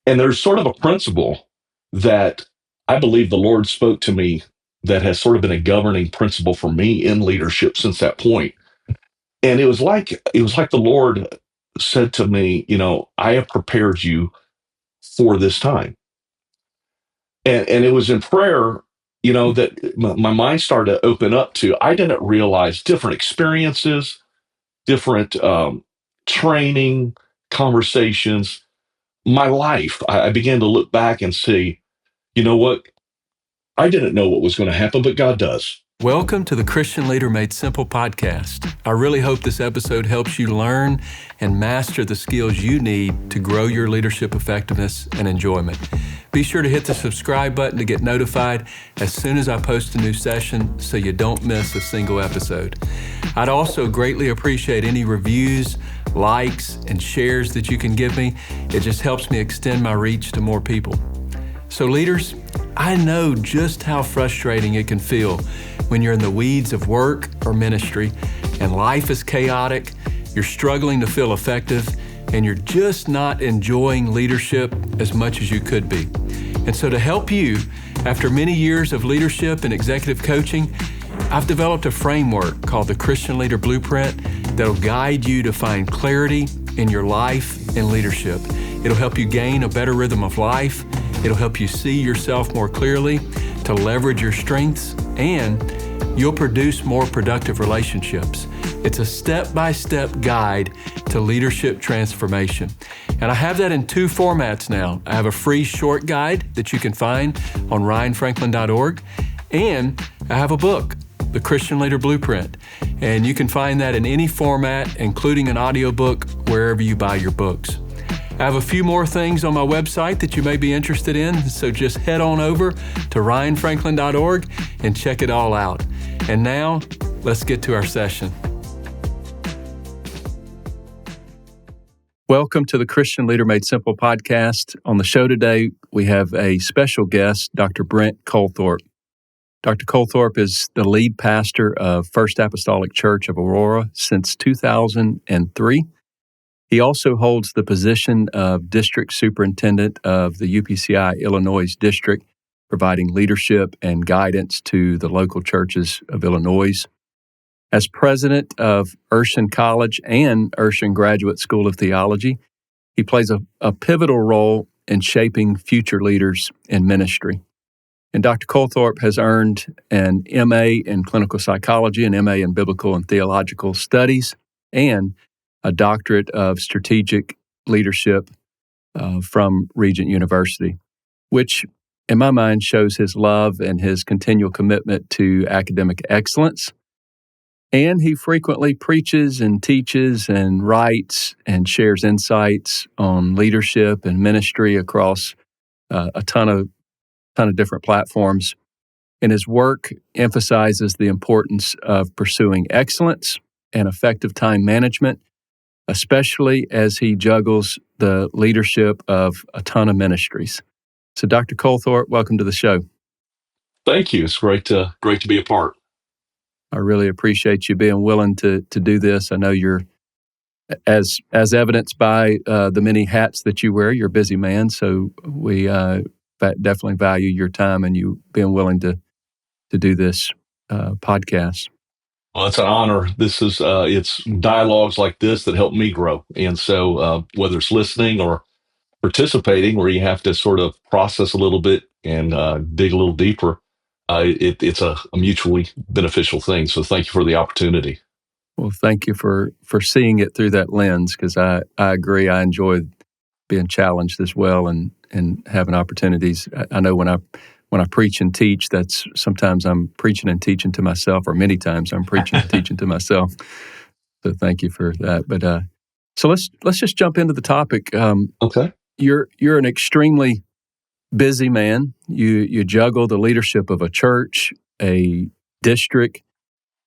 And there's sort of a principle that I believe the Lord spoke to me that has sort of been a governing principle for me in leadership since that point. And it was like the Lord said to me, I have prepared you for this time. And it was in prayer, that my mind started to open up to. I didn't realize different experiences, different training, conversations, my life. I began to look back and see, you know what? I didn't know what was going to happen, but God does. Welcome to the Christian Leader Made Simple podcast. I really hope this episode helps you learn and master the skills you need to grow your leadership effectiveness and enjoyment. Be sure to hit the subscribe button to get notified as soon as I post a new session so you don't miss a single episode. I'd also greatly appreciate any reviews, likes, and shares that you can give me. It just helps me extend my reach to more people. So leaders, I know just how frustrating it can feel when you're in the weeds of work or ministry and life is chaotic, you're struggling to feel effective, and you're just not enjoying leadership as much as you could be. And so to help you, after many years of leadership and executive coaching, I've developed a framework called the Christian Leader Blueprint that'll guide you to find clarity in your life and leadership. It'll help you gain a better rhythm of life. It'll help you see yourself more clearly, to leverage your strengths, and you'll produce more productive relationships. It's a step-by-step guide to leadership transformation. And I have that in two formats now. I have a free short guide that you can find on ryanfranklin.org, and I have a book, The Christian Leader Blueprint. And you can find that in any format, including an audiobook, wherever you buy your books. I have a few more things on my website that you may be interested in, so just head on over to ryanfranklin.org and check it all out. And now, let's get to our session. Welcome to the Christian Leader Made Simple podcast. On the show today, we have a special guest, Dr. Brent Coltharp. Dr. Coltharp is the lead pastor of First Apostolic Church of Aurora since 2003. He also holds the position of District Superintendent of the UPCI Illinois District, providing leadership and guidance to the local churches of Illinois. As president of Urshan College and Urshan Graduate School of Theology, he plays a pivotal role in shaping future leaders in ministry. And Dr. Coltharp has earned an MA in clinical psychology, an MA in biblical and theological studies, and a doctorate of strategic leadership from Regent University, which in my mind shows his love and his continual commitment to academic excellence. And he frequently preaches and teaches and writes and shares insights on leadership and ministry across a ton of different platforms. And his work emphasizes the importance of pursuing excellence and effective time management, especially as he juggles the leadership of a ton of ministries. So Dr. Coltharp, welcome to the show. Thank you. It's great to be a part. I really appreciate you being willing to do this. I know you're, as evidenced by the many hats that you wear, you're a busy man, so we definitely value your time and you being willing to do this podcast. Well, it's an honor. This is it's dialogues like this that help me grow. And so whether it's listening or participating, where you have to sort of process a little bit and dig a little deeper, it's a mutually beneficial thing. So thank you for the opportunity. Well, thank you for seeing it through that lens, because I agree. I enjoy being challenged as well and having opportunities. I know when I preach and teach, that's sometimes I'm preaching and teaching to myself, or many times I'm preaching and teaching to myself. So thank you for that. But so let's just jump into the topic. Okay. You're an extremely busy man. You juggle the leadership of a church, a district,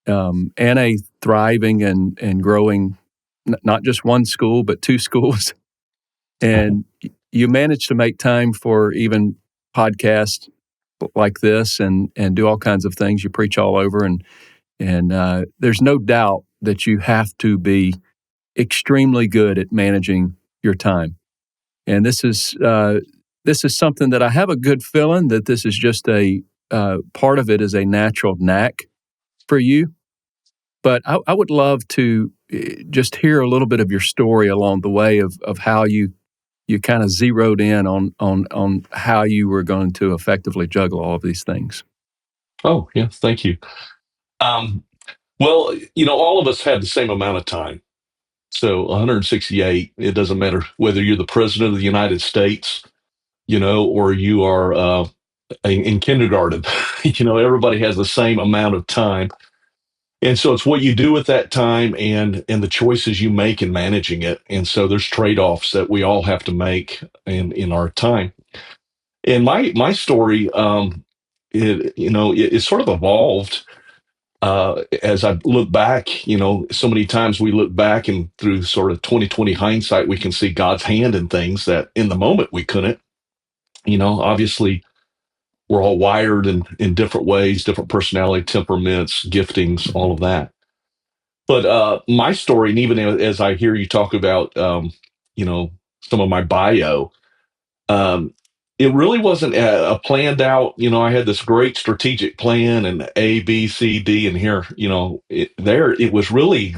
and a thriving and growing, not just one school, but two schools. And you manage to make time for even podcasts like this and do all kinds of things. You preach all over, and there's no doubt that you have to be extremely good at managing your time. And this is something that I have a good feeling that this is just a part of it is a natural knack for you. But I would love to just hear a little bit of your story along the way of how you kind of zeroed in on how you were going to effectively juggle all of these things. Oh, yeah, thank you. Well, all of us have the same amount of time. So 168, it doesn't matter whether you're the president of the United States, or you are in kindergarten. Everybody has the same amount of time. And so it's what you do with that time and the choices you make in managing it. And so there's trade-offs that we all have to make in our time. And my story, it sort of evolved as I look back. So many times we look back and through sort of 2020 hindsight, we can see God's hand in things that in the moment we couldn't. Obviously, we're all wired in different ways, different personality, temperaments, giftings, all of that. But my story, and even as I hear you talk about, some of my bio, um, it really wasn't a planned out. I had this great strategic plan and A, B, C, D, and here, it was really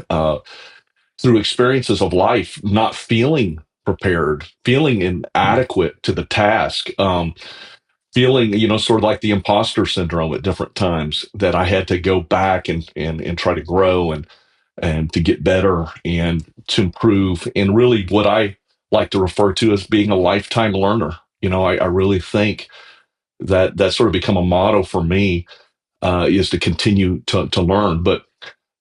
through experiences of life, not feeling prepared, feeling inadequate to the task. Feeling, sort of like the imposter syndrome at different times that I had to go back and try to grow and to get better and to improve. And really what I like to refer to as being a lifetime learner. I really think that that's sort of become a motto for me, is to continue to learn. But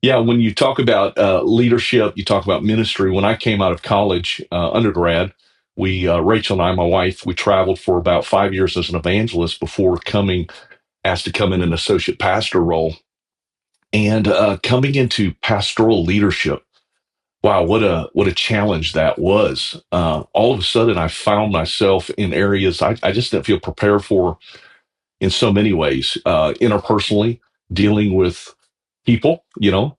yeah, when you talk about leadership, you talk about ministry. When I came out of college, undergrad, Rachel and I, my wife, we traveled for about 5 years as an evangelist before asked to come in an associate pastor role. And coming into pastoral leadership, wow, what a challenge that was. All of a sudden, I found myself in areas I just didn't feel prepared for in so many ways. Interpersonally, dealing with people, the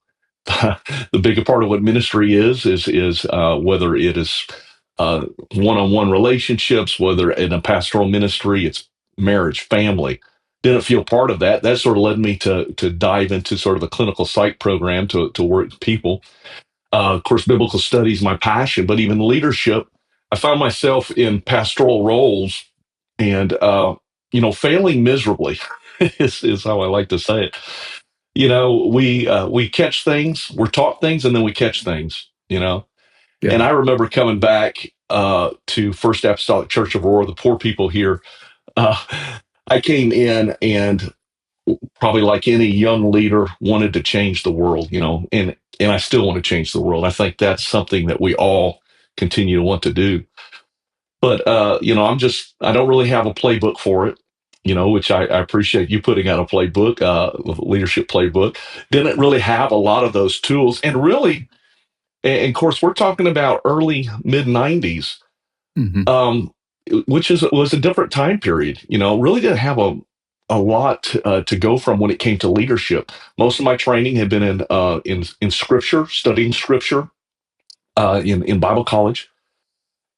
bigger part of what ministry is whether it is one-on-one relationships, whether in a pastoral ministry, it's marriage, family. Didn't feel part of that. That sort of led me to dive into sort of a clinical psych program to work with people. Of course, biblical studies my passion, but even leadership, I found myself in pastoral roles and failing miserably is how I like to say it. We catch things, we're taught things, and then we catch things. Yeah. And I remember coming back to First Apostolic Church of Aurora, the poor people here. Uh, I came in and probably like any young leader wanted to change the world, and I still want to change the world. I think that's something that we all continue to want to do. But I don't really have a playbook for it, which I appreciate you putting out a playbook, leadership playbook. Didn't really have a lot of those tools, and really, and of course, we're talking about early mid '90s, Mm-hmm. Which was a different time period. Really didn't have a lot to go from when it came to leadership. Most of my training had been in scripture, studying scripture in Bible college,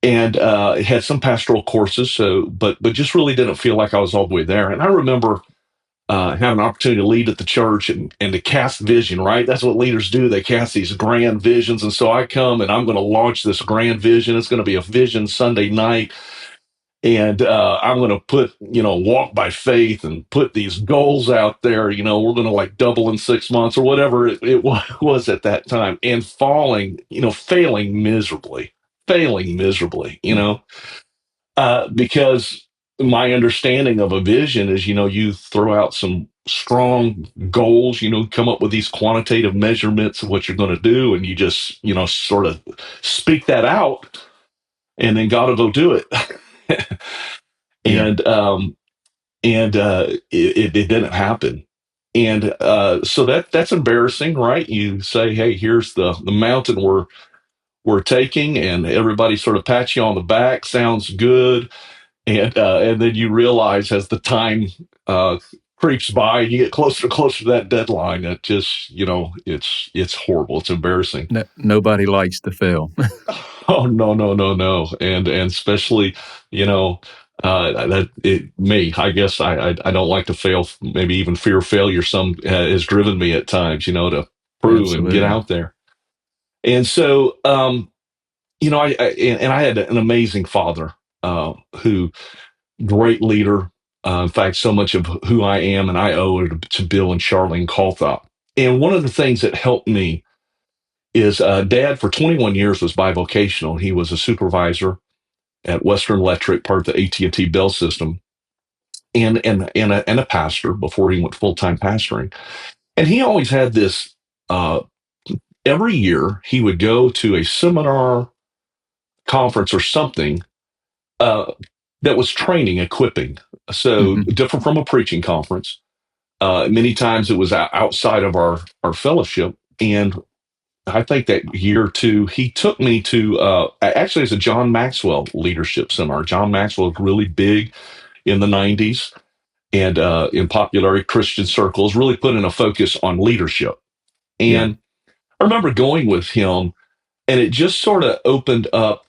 and it had some pastoral courses. So, but just really didn't feel like I was all the way there. And I remember having an opportunity to lead at the church and to cast vision. Right, that's what leaders do. They cast these grand visions. And so I come and I'm going to launch this grand vision. It's going to be a vision Sunday night. And I'm going to walk by faith and put these goals out there. We're going to like double in 6 months or whatever it was at that time, and failing miserably, because my understanding of a vision is, you throw out some strong goals, come up with these quantitative measurements of what you're going to do, and you just, sort of speak that out, and then God will go do it. Yeah. And it didn't happen. And so that's embarrassing, right? You say, hey, here's the mountain we're taking, and everybody sort of pats you on the back, sounds good. And then you realize as the time creeps by, you get closer and closer to that deadline. It just, it's horrible. It's embarrassing. Nobody likes to fail. Oh, no, no, no, no. And especially, you know, that me, I guess I don't like to fail. Maybe even fear of failure. Some has driven me at times, to prove and get Absolutely. out there. And so, and I had an amazing father, who great leader. In fact, so much of who I am and I owe it to Bill and Charlene Coltharp. And one of the things that helped me is Dad for 21 years was bivocational. He was a supervisor at Western Electric, part of the AT&T Bell system, and a pastor before he went full time pastoring. And he always had this. Every year, he would go to a seminar, conference, or something uh, that was training, equipping. So Hmm. different from a preaching conference. Many times it was outside of our fellowship, and I think that year or two, he took me to actually it's a John Maxwell leadership seminar. John Maxwell was really big in the 90s and in popular Christian circles, really putting a focus on leadership. Yeah. And I remember going with him, and it just sort of opened up,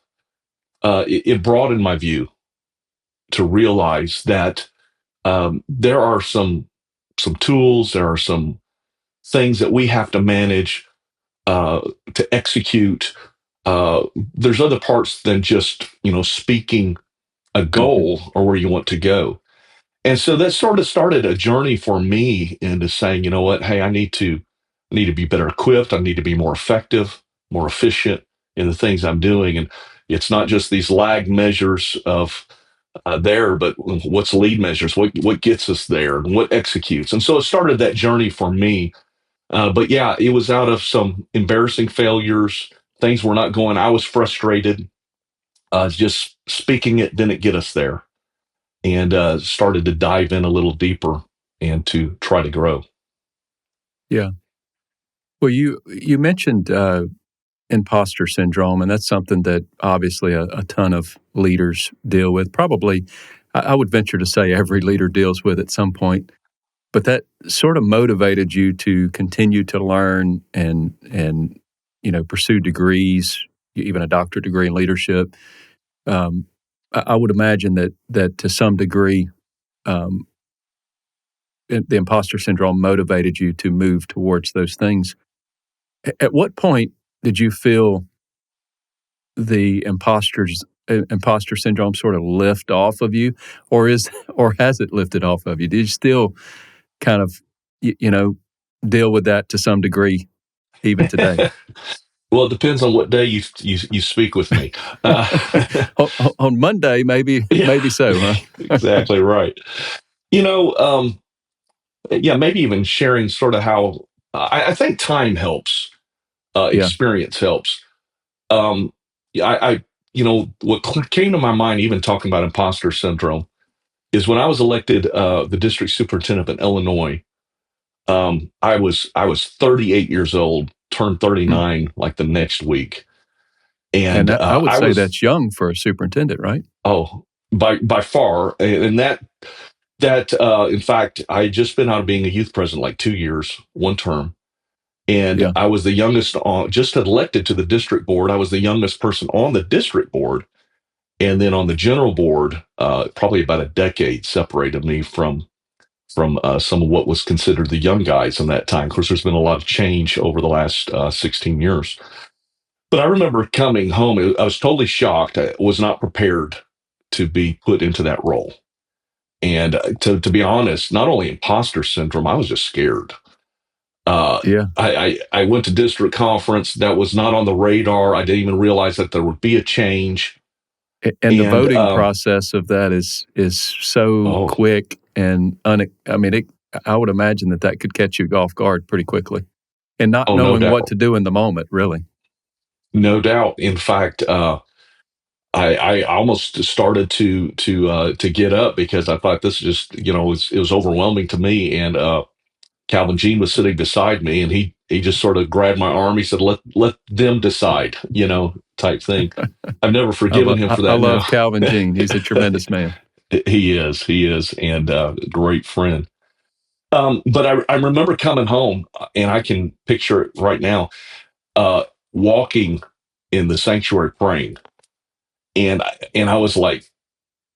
it broadened my view to realize that there are some tools, there are some things that we have to manage, uh, to execute. There's other parts than just speaking a Hmm. goal or where you want to go. And so that sort of started a journey for me into saying, you know what, hey, I need to be better equipped. I need to be more effective, more efficient in the things I'm doing. And it's not just these lag measures of there, but what's lead measures? What gets us there? And what executes? And so it started that journey for me. But yeah, it was out of some embarrassing failures. Things were not going. I was frustrated. Just speaking it didn't get us there, and started to dive in a little deeper and to try to grow. Yeah. Well, you mentioned imposter syndrome, and that's something that obviously a ton of leaders deal with. Probably, I would venture to say every leader deals with at some point. But that sort of motivated you to continue to learn and pursue degrees, even a doctorate degree in leadership. Um, I would imagine that to some degree, um, the imposter syndrome motivated you to move towards those things. At what point did you feel the imposter syndrome sort of lift off of you, or or has it lifted off of you? Do you still kind of deal with that to some degree even today? Well, it depends on what day you speak with me. Uh, On Monday, maybe yeah, so, huh? exactly right. You know, yeah, maybe even sharing sort of how I think time helps, Yeah, experience helps. Yeah, what came to my mind, even talking about imposter syndrome, is when I was elected the district superintendent in Illinois. I was 38 years old, turned mm. 39 like the next week, And and I would I say was that's young for a superintendent, right? by far, and that in fact, I had just been out of being a youth president like 2 years, one term, and Yeah, I was the youngest on, just elected to the district board. I was the youngest person on the district board, and then on the general board, probably about a decade separated me from some of what was considered the young guys in that time. Of course, there's been a lot of change over the last 16 years. But I remember coming home, I was totally shocked. I was not prepared to be put into that role. And to be honest, not only imposter syndrome, I was just scared. Uh, yeah. I went to district conference. That was not on the radar. I didn't even realize that there would be a change. And the And voting process of that is so oh, quick and I mean, I would imagine that could catch you off guard pretty quickly, and not oh, no knowing what doubt, to do in the moment, really. no doubt. In fact, I almost started to get up because I thought this just it was overwhelming to me. And Calvin Jean was sitting beside me, and he just sort of grabbed my arm. He said, "Let them decide," type thing. I've never forgiven him for I that love now. Calvin Jean. He's a tremendous man. He is, and a great friend. But I remember coming home, and I can picture it right now. Uh, Walking. in the sanctuary praying. And I was like,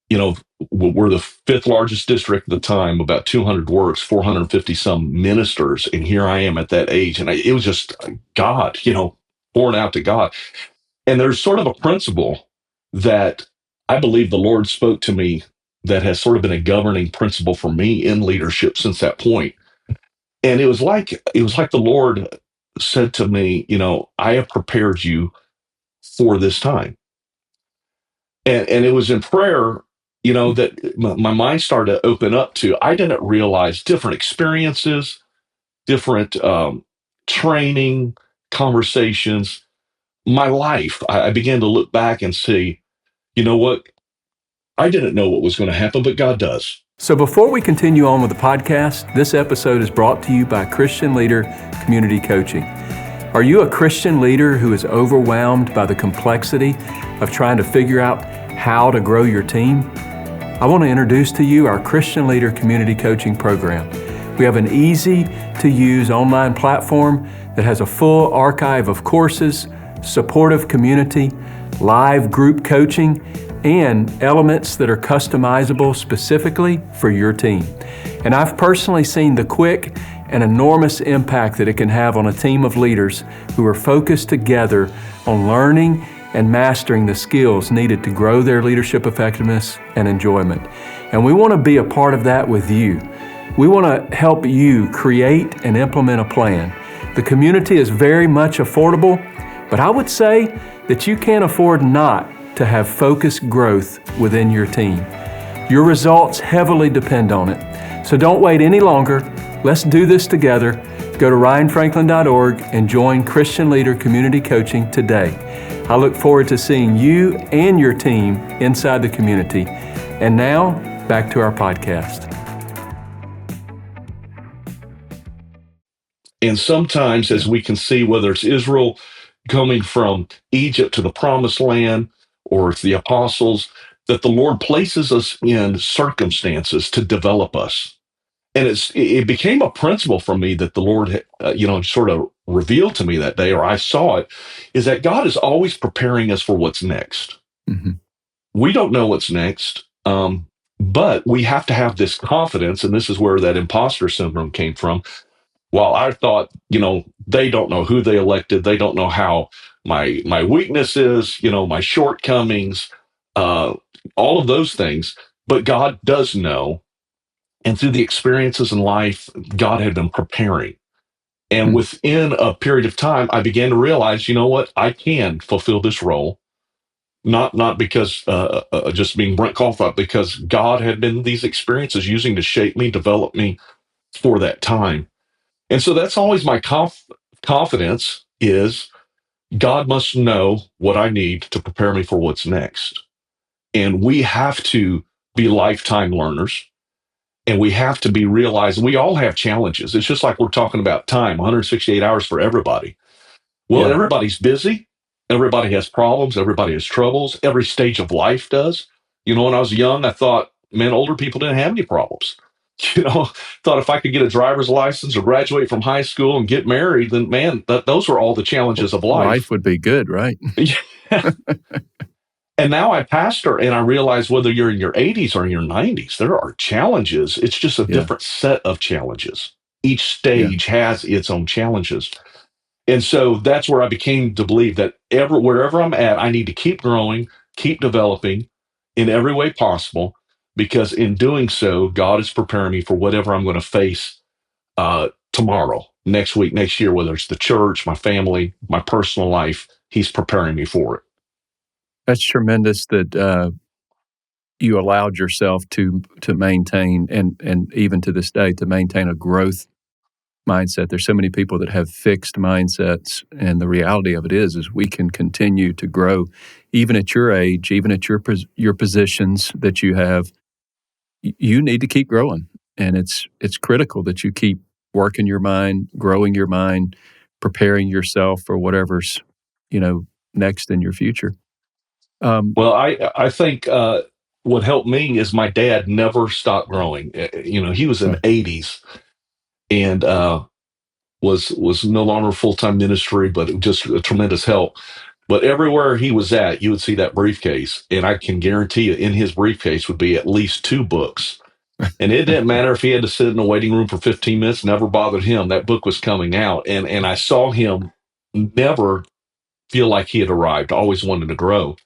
you know, we're the fifth largest district at the time, about 200 works, 450 some ministers. And here I am at that age. And it was just God, pouring out to God. And there's sort of a principle that I believe the Lord spoke to me that has sort of been a governing principle for me in leadership since that point. And it was like the Lord said to me, I have prepared you for this time. And it was in prayer, that my mind started to open up to. I didn't realize different experiences, different training, conversations, my life. I began to look back and see, you know what? I didn't know what was going to happen, but God does. So before we continue on with the podcast, this episode is brought to you by Christian Leader Community Coaching. Are you a Christian leader who is overwhelmed by the complexity of trying to figure out how to grow your team? I want to introduce to you our Christian Leader Community Coaching program. We have an easy-to-use online platform that has a full archive of courses, supportive community, live group coaching, and elements that are customizable specifically for your team. And I've personally seen the quick and enormous impact that it can have on a team of leaders who are focused together on learning and mastering the skills needed to grow their leadership effectiveness and enjoyment. And we want to be a part of that with you. We want to help you create and implement a plan. The community is very much affordable, but I would say that you can't afford not to have focused growth within your team. Your results heavily depend on it. So don't wait any longer. Let's do this together. Go to ryanfranklin.org and join Christian Leader Community Coaching today. I look forward to seeing you and your team inside the community. And now, back to our podcast. And sometimes, as we can see, whether it's Israel coming from Egypt to the promised land, or it's the apostles, that the Lord places us in circumstances to develop us. And it became a principle for me that the Lord, sort of revealed to me that day, or I saw it, is that God is always preparing us for what's next. Mm-hmm. We don't know what's next, but we have to have this confidence, and this is where that imposter syndrome came from. While I thought, they don't know who they elected, they don't know how my weakness is, my shortcomings, all of those things, but God does know. And through the experiences in life, God had been preparing. And within a period of time, I began to realize, you know what, I can fulfill this role, not because just being Brent Coltharp, because God had been these experiences using to shape me, develop me for that time. And so that's always my confidence is God must know what I need to prepare me for what's next. And we have to be lifetime learners. And we have to be realized we all have challenges. It's just like we're talking about time, 168 hours for everybody. Well, Everybody's busy. Everybody has problems. Everybody has troubles. Every stage of life does. When I was young, I thought, man, older people didn't have any problems. Thought if I could get a driver's license or graduate from high school and get married, then man, those were all the challenges of life. Life would be good, right? Yeah. And now I pastor and I realize whether you're in your 80s or in your 90s, there are challenges. It's just a different set of challenges. Each stage has its own challenges. And so that's where I became to believe that wherever I'm at, I need to keep growing, keep developing in every way possible, because in doing so, God is preparing me for whatever I'm going to face tomorrow, next week, next year, whether it's the church, my family, my personal life. He's preparing me for it. That's tremendous that you allowed yourself to maintain, and even to this day, to maintain a growth mindset. There's so many people that have fixed mindsets, and the reality of it is we can continue to grow, even at your age, even at your positions that you have. You need to keep growing, and it's critical that you keep working your mind, growing your mind, preparing yourself for whatever's next in your future. Well, I think what helped me is my dad never stopped growing. He was in the 80s and was no longer full-time ministry, but just a tremendous help. But everywhere he was at, you would see that briefcase. And I can guarantee you, in his briefcase would be at least 2 books. And it didn't matter if he had to sit in the waiting room for 15 minutes, never bothered him. That book was coming out. And I saw him never feel like he had arrived, always wanted to grow.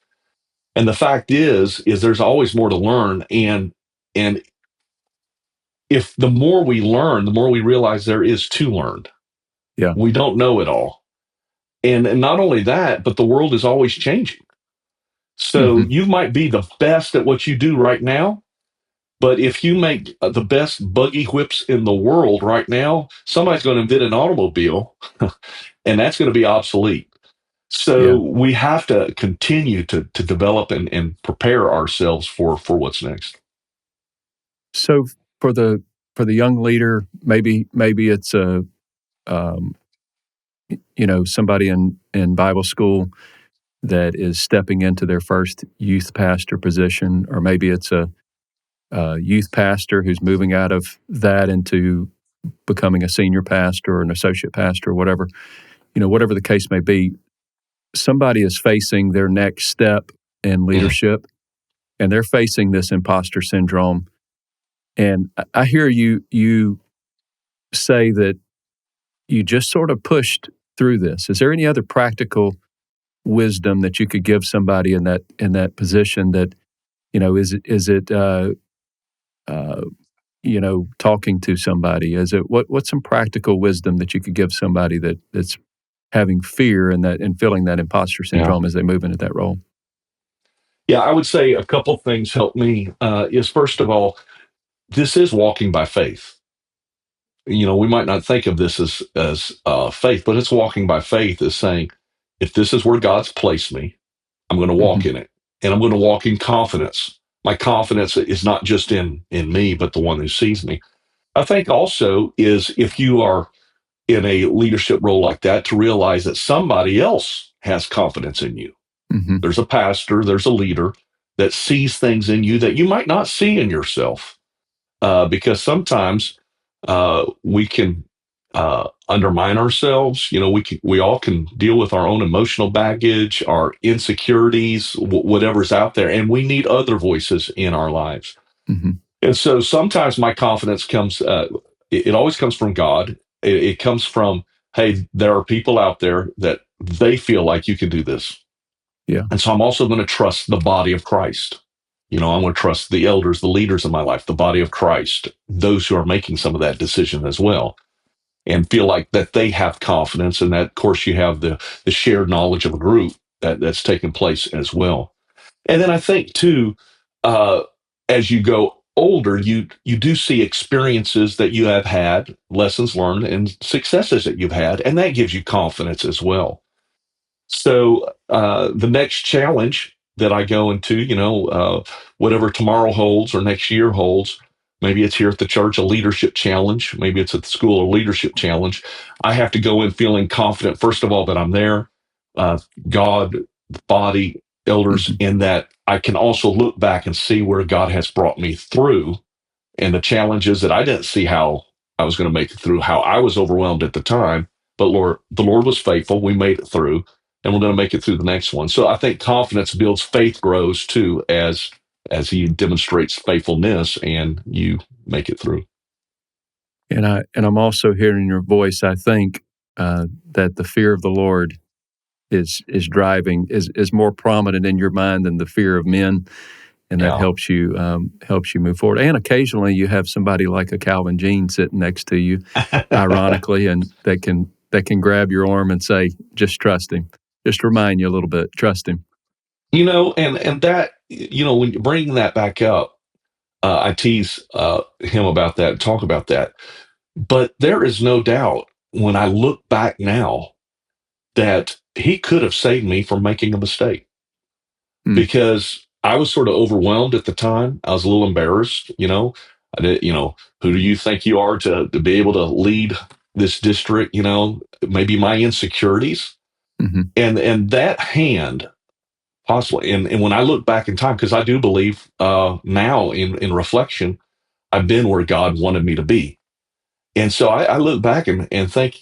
And the fact is there's always more to learn. And if the more we learn, the more we realize there is to learn. Yeah. We don't know it all. And not only that, but the world is always changing. So Mm-hmm. you might be the best at what you do right now, but if you make the best buggy whips in the world right now, somebody's going to invent an automobile and that's going to be obsolete. Yeah. So we have to continue to develop and prepare ourselves for what's next. So for the young leader, maybe it's a somebody in Bible school that is stepping into their first youth pastor position, or maybe it's a youth pastor who's moving out of that into becoming a senior pastor or an associate pastor or whatever, whatever the case may be. Somebody is facing their next step in leadership, and they're facing this imposter syndrome. And I hear you say that you just sort of pushed through this. Is there any other practical wisdom that you could give somebody in that position? That is it talking to somebody? Is it what's some practical wisdom that you could give somebody that's having fear and feeling that imposter syndrome as they move into that role? Yeah, I would say a couple things help me. Is first of all, this is walking by faith. We might not think of this as faith, but it's walking by faith. Is saying, if this is where God's placed me, I'm going to walk Mm-hmm. in it, and I'm going to walk in confidence. My confidence is not just in me, but the one who sees me. I think also is, if you are in a leadership role like that, to realize that somebody else has confidence in you. Mm-hmm. There's a pastor, there's a leader that sees things in you that you might not see in yourself. Because sometimes we can undermine ourselves. We all can deal with our own emotional baggage, our insecurities, whatever's out there, and we need other voices in our lives. Mm-hmm. And so sometimes my confidence comes. It always comes from God. It comes from, hey, there are people out there that they feel like you can do this. Yeah. And so I'm also going to trust the body of Christ. I'm going to trust the elders, the leaders in my life, the body of Christ, those who are making some of that decision as well, and feel like that they have confidence. And that, of course, you have the shared knowledge of a group that's taken place as well. And then I think, too, as you go older, you do see experiences that you have had, lessons learned, and successes that you've had, and that gives you confidence as well. So the next challenge that I go into, whatever tomorrow holds or next year holds, maybe it's here at the church, a leadership challenge, maybe it's at the school, a leadership challenge. I have to go in feeling confident, first of all, that I'm there, God, the body, elders, Mm-hmm. in that I can also look back and see where God has brought me through, and the challenges that I didn't see how I was going to make it through, how I was overwhelmed at the time. But the Lord was faithful. We made it through, and we're going to make it through the next one. So I think confidence builds, faith grows too, as He demonstrates faithfulness and you make it through. And I'm also hearing in your voice, I think, that the fear of the Lord is driving, is more prominent in your mind than the fear of men, and that Yeah. helps you move forward. And occasionally, you have somebody like a Calvin Jean sitting next to you, ironically, and that can grab your arm and say, "Just trust him." Just remind you a little bit, trust him. And that, when you bring that back up, I tease him about that, talk about that. But there is no doubt, when I look back now, that he could have saved me from making a mistake, Mm. because I was sort of overwhelmed at the time. I was a little embarrassed. I did, who do you think you are to be able to lead this district? Maybe my insecurities, Mm-hmm. and that hand possibly. And when I look back in time, because I do believe now in reflection, I've been where God wanted me to be. And so I look back and think,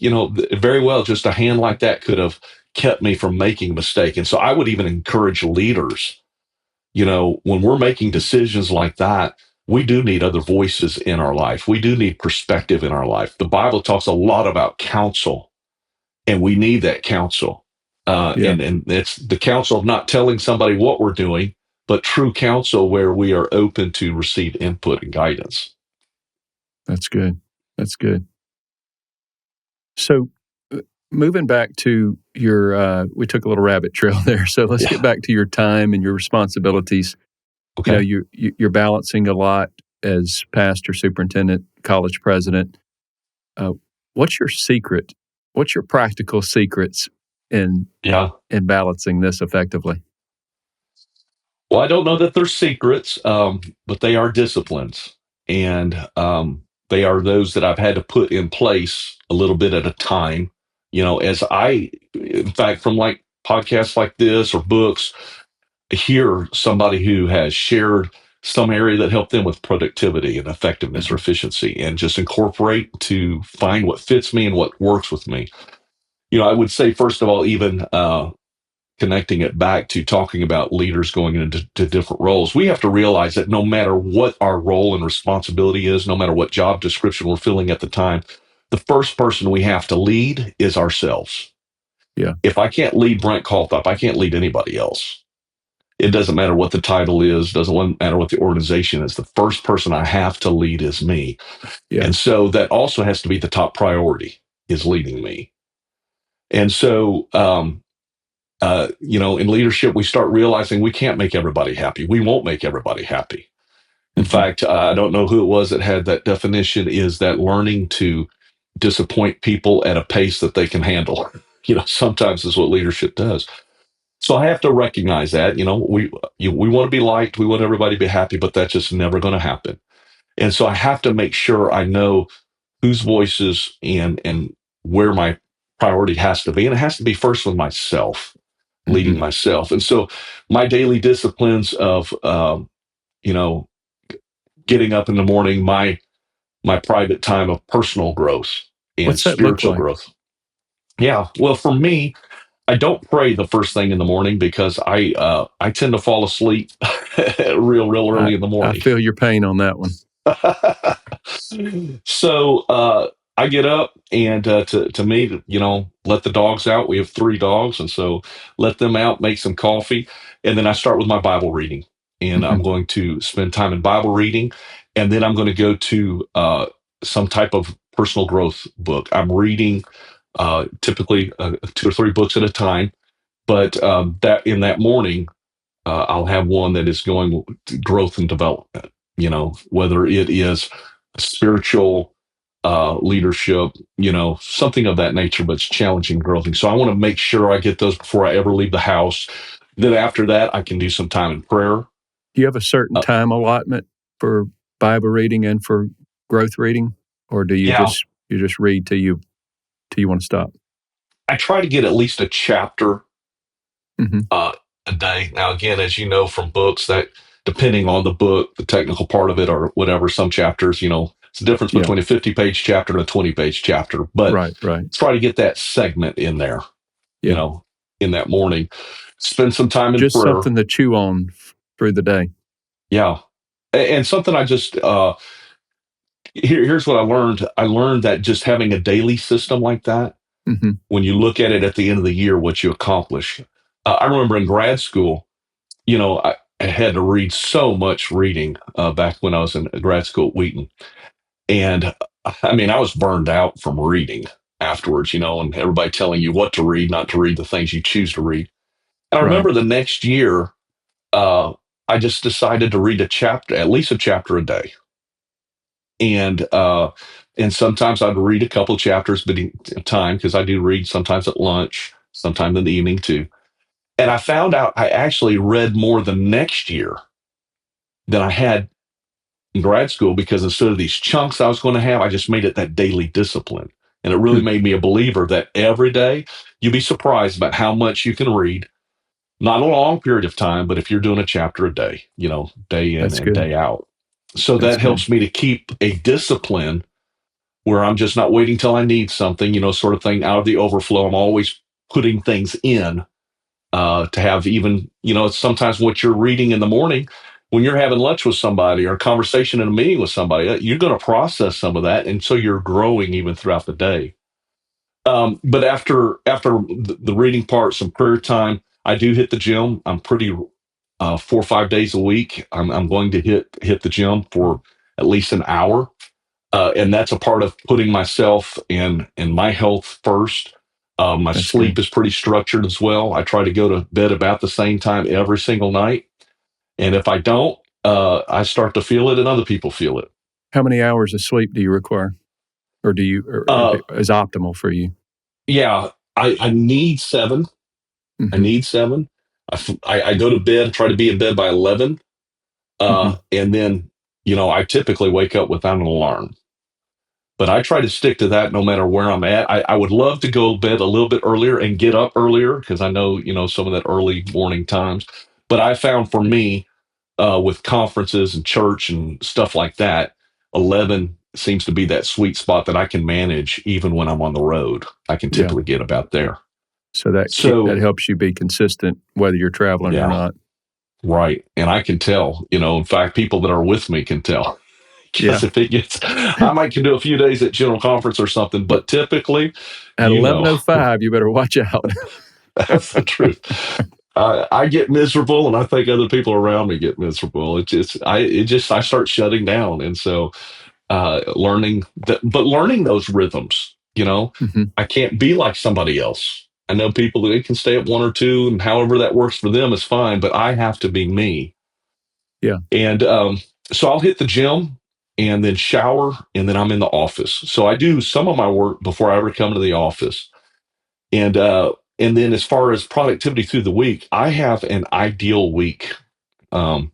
very well, just a hand like that could have kept me from making a mistake. And so I would even encourage leaders, when we're making decisions like that, we do need other voices in our life. We do need perspective in our life. The Bible talks a lot about counsel, and we need that counsel. Yeah, And it's the counsel of not telling somebody what we're doing, but true counsel where we are open to receive input and guidance. that's good. That's good. So, moving back to your, we took a little rabbit trail there. So let's get back to your time and your responsibilities. Okay. You're balancing a lot as pastor, superintendent, college president. What's your secret? What's your practical secrets in balancing this effectively? Well, I don't know that they're secrets, but they are disciplines. And they are those that I've had to put in place a little bit at a time. In fact, from like podcasts like this or books, hear somebody who has shared some area that helped them with productivity and effectiveness or efficiency, and just incorporate to find what fits me and what works with me. I would say, first of all, even connecting it back to talking about leaders going into different roles, we have to realize that no matter what our role and responsibility is, no matter what job description we're filling at the time, the first person we have to lead is ourselves. Yeah. If I can't lead Brent Coltharp, I can't lead anybody else. It doesn't matter what the title is, doesn't matter what the organization is. The first person I have to lead is me. Yeah. And so that also has to be the top priority, is leading me. And so, in leadership, we start realizing we can't make everybody happy. We won't make everybody happy. In fact, I don't know who it was that had that definition, is that learning to disappoint people at a pace that they can handle. Sometimes is what leadership does. So I have to recognize that, we want to be liked. We want everybody to be happy, but that's just never going to happen. And so I have to make sure I know whose voices and where my priority has to be. And it has to be first with myself, leading myself. And so my daily disciplines of, getting up in the morning, my private time of personal growth and What's that look spiritual like? growth. Yeah. Well, for me, I don't pray the first thing in the morning because I tend to fall asleep real early in the I morning. feel your pain on that one. So I get up and to me, let the dogs out. We have 3 dogs, and so let them out, make some coffee, and then I start with my Bible reading. And I'm going to spend time in Bible reading, and then I'm going to go to some type of personal growth book. I'm reading typically 2 or 3 books at a time, but that in that morning, I'll have one that is going to growth and development. Whether it is spiritual leadership, something of that nature, but it's challenging growth. So I want to make sure I get those before I ever leave the house. Then after that, I can do some time in prayer. Do you have a certain time allotment for Bible reading and for growth reading, or do you just read till you want to stop? I try to get at least a chapter a day. Now, again, as you know from books, that depending on the book, the technical part of it or whatever, some chapters, it's the difference between a 50-page chapter and a 20-page chapter. But right. try to get that segment in there, in that morning. Spend some time in just prayer. Something to chew on through the day. Yeah. And something I just, here's what I learned. I learned that just having a daily system like that, when you look at it at the end of the year, what you accomplish. I remember in grad school, I had to read so much reading back when I was in grad school at Wheaton. And I mean, I was burned out from reading afterwards, and everybody telling you what to read, not to read the things you choose to read. And I remember the next year, I just decided to read at least a chapter a day. And sometimes I'd read a couple chapters at a time, because I do read sometimes at lunch, sometimes in the evening too. And I found out I actually read more the next year than I had in grad school, because instead of these chunks I was going to have, I just made it that daily discipline. And it really made me a believer that every day you'd be surprised about how much you can read. Not a long period of time, but if you're doing a chapter a day, day in and day out. So that helps me to keep a discipline where I'm just not waiting till I need something, sort of thing, out of the overflow. I'm always putting things in to have even, it's sometimes what you're reading in the morning when you're having lunch with somebody or a conversation in a meeting with somebody, you're going to process some of that. And so you're growing even throughout the day. But after the reading part, some prayer time, I do hit the gym. I'm pretty 4 or 5 days a week. I'm going to hit the gym for at least an hour, and that's a part of putting myself and my health first. My That's sleep good. is pretty structured as well. I try to go to bed about the same time every single night, and if I don't, I start to feel it, and other people feel it. How many hours of sleep do you require, or Uh, is optimal for you? yeah, I need 7. I Mm-hmm. need 7. I go to bed, try to be in bed by 11. Mm-hmm. And then, I typically wake up without an alarm. But I try to stick to that no matter where I'm at. I would love to go to bed a little bit earlier and get up earlier because I know, some of that early morning times. But I found for me, with conferences and church and stuff like that, 11 seems to be that sweet spot that I can manage even when I'm on the road. I can Yeah. typically get about there. So that So, helps you be consistent whether you're traveling or yeah. not. Right. And I can tell, in fact, people that are with me can tell. Yeah. Because if it gets, I might can do a few days at general conference or something, but typically, At 11:05, you better watch out. that's the truth. I get miserable, and I think other people around me get miserable. I start shutting down, and so learning that, but learning those rhythms. Mm-hmm. I can't be like somebody else. I know people that they can stay at 1 or 2, and however that works for them is fine. But I have to be me. Yeah. And so I'll hit the gym and then shower, and then I'm in the office. So I do some of my work before I ever come to the office. And then as far as productivity through the week, I have an ideal week, um,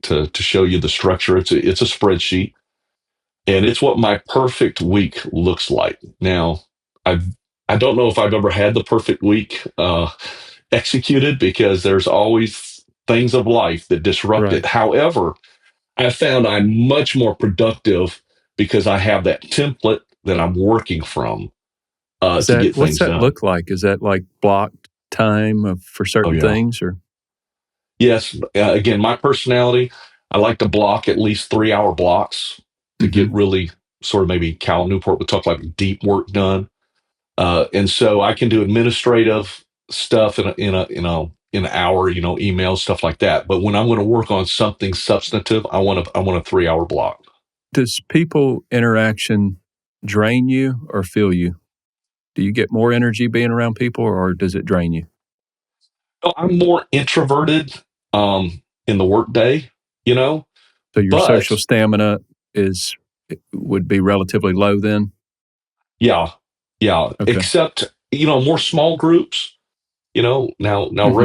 to show you the structure. It's a spreadsheet, and it's what my perfect week looks like. Now, I don't know if I've ever had the perfect week executed because there's always things of life that disrupt it. Right. However, I found I'm much more productive because I have that template that I'm working from to get What's things that done. look like? Is that like blocked time for Oh, certain yeah. things, or? Yes. Again, my personality, I like to block at least 3-hour blocks to Mm-hmm. get really sort of, maybe Cal Newport would talk like deep work done. And so I can do administrative stuff in an hour, email, stuff like that. But when I'm going to work on something substantive, I want a 3-hour block. Does people interaction drain you or fill you? Do you get more energy being around people, or does it drain you? So I'm more introverted in the workday, you know, So your social but stamina would be relatively low then? yeah, yeah, Okay. except, more small groups, now Mm-hmm.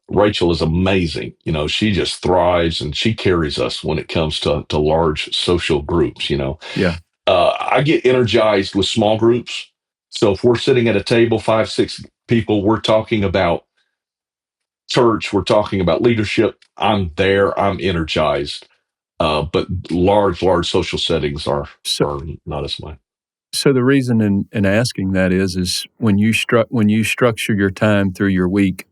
Rachel is amazing. She just thrives and she carries us when it comes to large social groups. Yeah. I get energized with small groups. So if we're sitting at a table, 5, 6 people, we're talking about church, we're talking about leadership. I'm there. I'm energized. But large social settings are So are not as much. so the reason in asking that is when you structure your time through your week,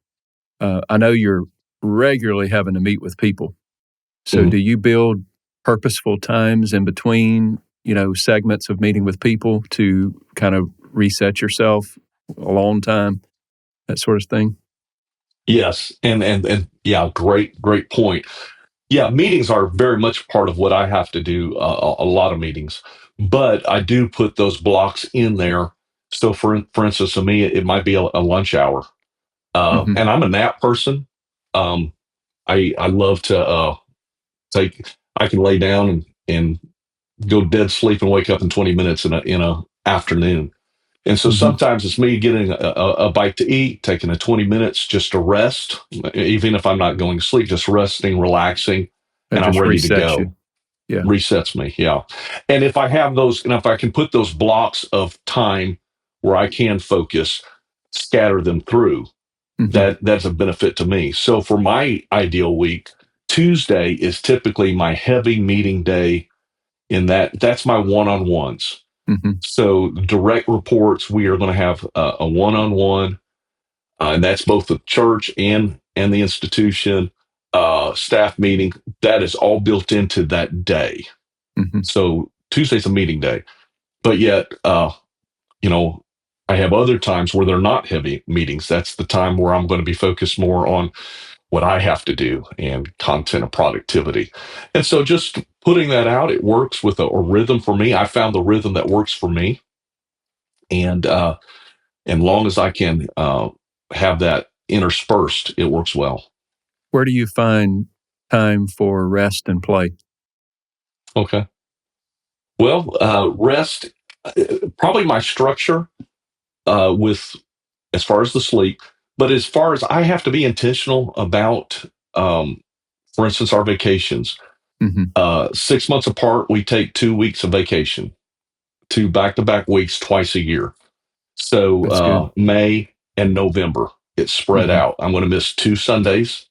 I know you're regularly having to meet with people. So Mhm. do you build purposeful times in between, segments of meeting with people to kind of reset yourself, alone time, that sort of thing? Yes, and yeah, great point. Yeah, meetings are very much part of what I have to do. A lot of meetings, but I do put those blocks in there. So for instance, to me, it might be a lunch hour, Hmm. and I'm a nap person. Um, I love to take. I can lay down and go dead sleep and wake up in 20 minutes in a afternoon. And so Hmm. sometimes it's me getting a bite to eat, taking a 20 minutes just to rest, even if I'm not going to sleep, just resting, relaxing, That and I'm just ready to resets go. you. Yeah. Resets me. Yeah. And if I have those, and if I can put those blocks of time where I can focus, scatter them through, Hmm. that's a benefit to me. So for my ideal week, Tuesday is typically my heavy meeting day in that's my one-on-ones. Mm-hmm. So direct reports, we are going to have a one-on-one, and that's both the church and the institution staff meeting. That is all built into that day. Mm-hmm. So Tuesday's a meeting day, but yet, you know, I have other times where they're not heavy meetings. That's the time where I'm going to be focused more on what I have to do and content and productivity. And so just putting that out, it works with a rhythm for me. I found the rhythm that works for me. And long as I can have that interspersed, it works well. Where do you find time for rest and play? Okay. Well, rest, probably my structure with as far as the sleep, but as far as I have to be intentional about, for instance, our vacations. Mm-hmm. 6 months apart, we take 2 weeks of vacation, 2 back-to-back weeks twice a year. So That's good. May and November, it's spread Mm-hmm. out. I'm going to miss 2 Sundays,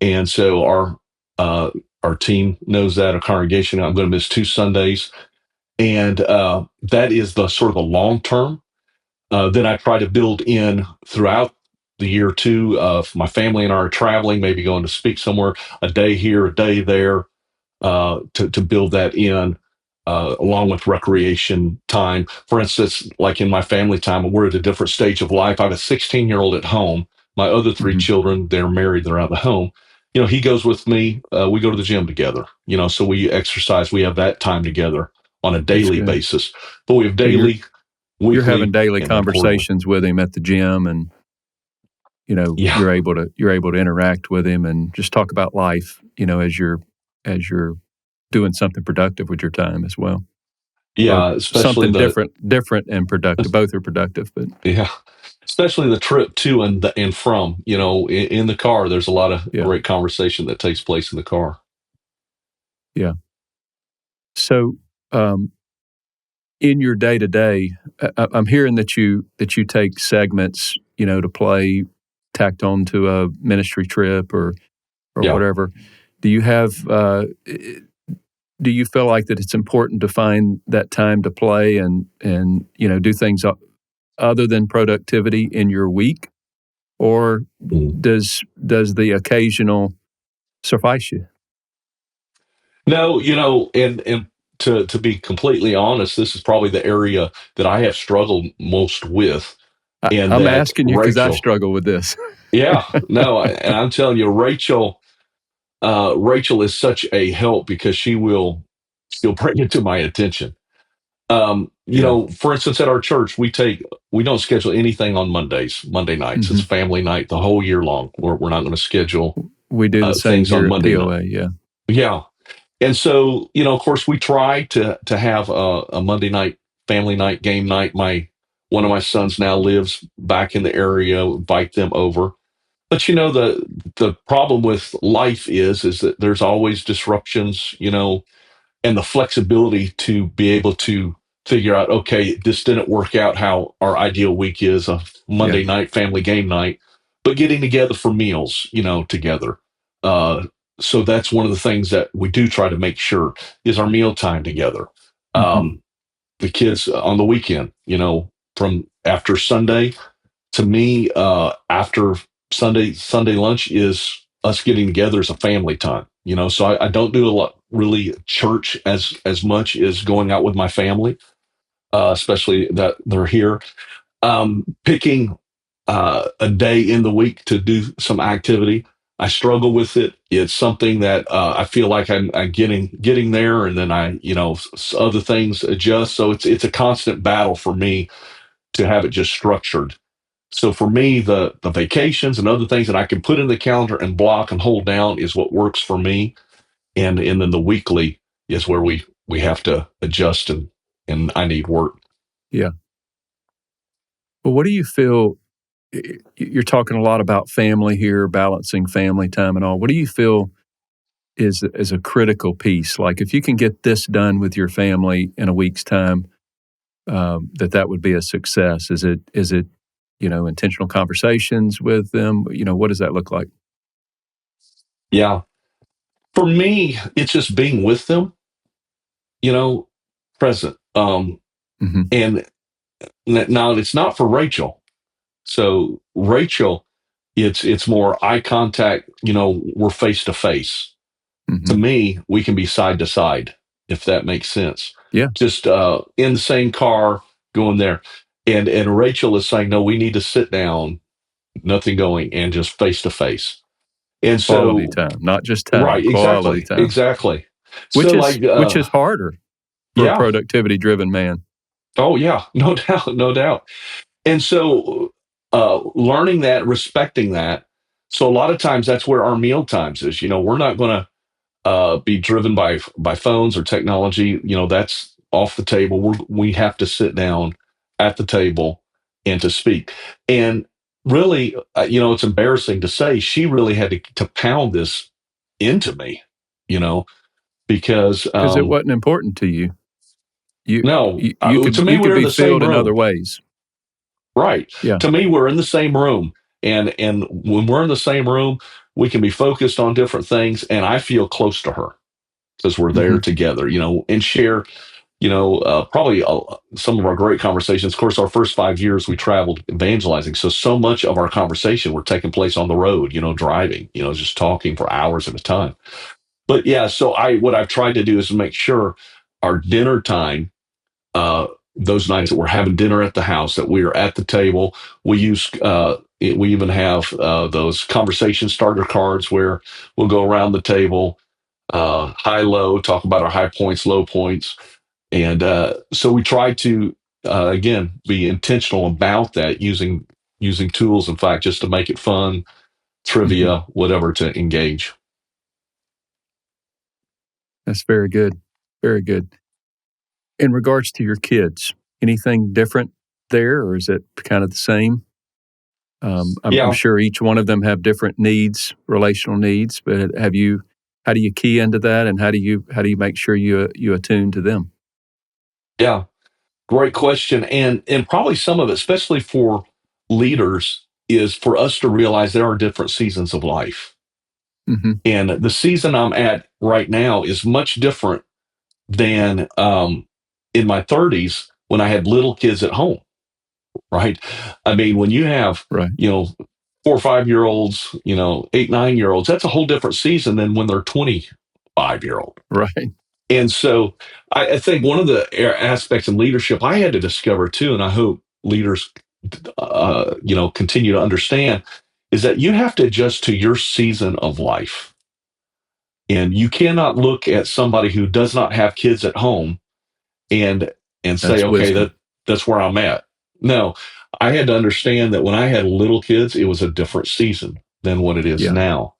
and so our team knows that. Our congregation, I'm going to miss 2 Sundays, and that is the sort of the long term. Then I try to build in throughout the year too. If my family and I are traveling, maybe going to speak somewhere, a day here, a day there, to build that in, along with recreation time. For instance, like in my family time, we're at a different stage of life. I have a 16-year-old at home. My other three Mm-hmm. children, they're married, they're out of the home. He goes with me. We go to the gym together. So we exercise. We have that time together on a That's daily good. basis. But we have So daily, you're having weekly, daily and then quarterly. conversations with him at the gym, and Yeah, you're able to interact with him and just talk about life. As you're doing something productive with your time as well, or yeah, especially something the different and productive. Both are productive, but yeah, especially the trip to and from. In the car, there's a lot of yeah, great conversation that takes place in the car. yeah. So, in your day to day, I'm hearing that you take segments, to play tacked on to a ministry trip or Yeah. whatever. Do you have? Do you feel like that it's important to find that time to play and do things other than productivity in your week, or Mm. does the occasional suffice you? No, and to be completely honest, this is probably the area that I have struggled most with, and I'm that asking you because I Rachel. struggle with this. Yeah, no, and I'm telling you, Rachel. Rachel is such a help because she'll bring it to my attention. Yeah. For instance, at our church, we don't schedule anything on Monday nights. It's Hmm. family night the whole year long. We're not going to schedule We do the same things on here at Monday night. POA. Yeah. Yeah, and so of course, we try to have a Monday night family night, game night. One of my sons now lives back in the area. Invite them over. But the problem with life is that there's always disruptions. And the flexibility to be able to figure out, okay, this didn't work out how our ideal week is, a Yeah. Monday night family game night, but getting together for meals, together. Uh, so that's one of the things that we do try to make sure is our meal time together. Hmm. The kids on the weekend, from after Sunday, to me, after Sunday lunch is us getting together as a family time. So I don't do a lot really church as much as going out with my family, especially that they're here. Picking a day in the week to do some activity, I struggle with it. It's something that I feel like I'm getting there, and then other things adjust. So it's a constant battle for me to have it just structured. So for me, the vacations and other things that I can put in the calendar and block and hold down is what works for me. And then the weekly is where we have to adjust and I need work. Yeah. Well, what do you feel? You're talking a lot about family here, balancing family time and all. What do you feel is a critical piece? Like, if you can get this done with your family in a week's time, that would be a success. Is it intentional conversations with them? What does that look like? Yeah. For me, it's just being with them, present. Mm-hmm. And now it's not for Rachel. So Rachel, it's more eye contact. We're face to face. To Mm-hmm. me, we can be side to side, if that makes sense. Yeah. Just in the same car going there. And Rachel is saying, no, we need to sit down, nothing going, and just face to face. And Quality so, time, not just time, right, quality exactly, time, exactly. which So, is like, which is harder for a yeah, productivity driven man. oh yeah, no doubt, no doubt. And so, learning that, respecting that. So a lot of times that's where our meal times is. We're not going to be driven by phones or technology. That's off the table. We have to sit down at the table and to speak. And really, it's embarrassing to say she really had to pound this into me. You know, because Because it wasn't important to you. You no, you, you could to me you could we're in be the same filled in room, other ways. right? Yeah. To me, we're in the same room, and when we're in the same room, we can be focused on different things, and I feel close to her because we're there Mm-hmm. together, and share, probably some of our great conversations. Of course, our first 5 years we traveled evangelizing, so much of our conversation were taking place on the road, driving, just talking for hours at a time. But yeah, so what I've tried to do is make sure our dinner time, uh, those nights that we're having dinner at the house, that we are at the table. We use we even have those conversation starter cards where we'll go around the table, high low, talk about our high points, low points, and so we try to again be intentional about that, using tools, in fact, just to make it fun, Mm-hmm. trivia, whatever, to engage. That's very good. Very good. In regards to your kids, anything different there, or is it kind of the same? I'm Yeah, sure each one of them have different needs, relational needs, but how do you key into that, and how do you make sure you attune to them? yeah. Great question. And probably some of it, especially for leaders, is for us to realize there are different seasons of life. Mm-hmm. And the season I'm at right now is much different than in my 30s when I had little kids at home, right? I mean, when you have, Right. 4 or 5 year olds, 8, 9 year olds, that's a whole different season than when they're 25-year-old. Right. And so I think one of the aspects of leadership I had to discover too, and I hope leaders, continue to understand, is that you have to adjust to your season of life. And you cannot look at somebody who does not have kids at home and say, That's okay, wisdom. that's where I'm at. No, I had to understand that when I had little kids, it was a different season than what it is Yeah. now.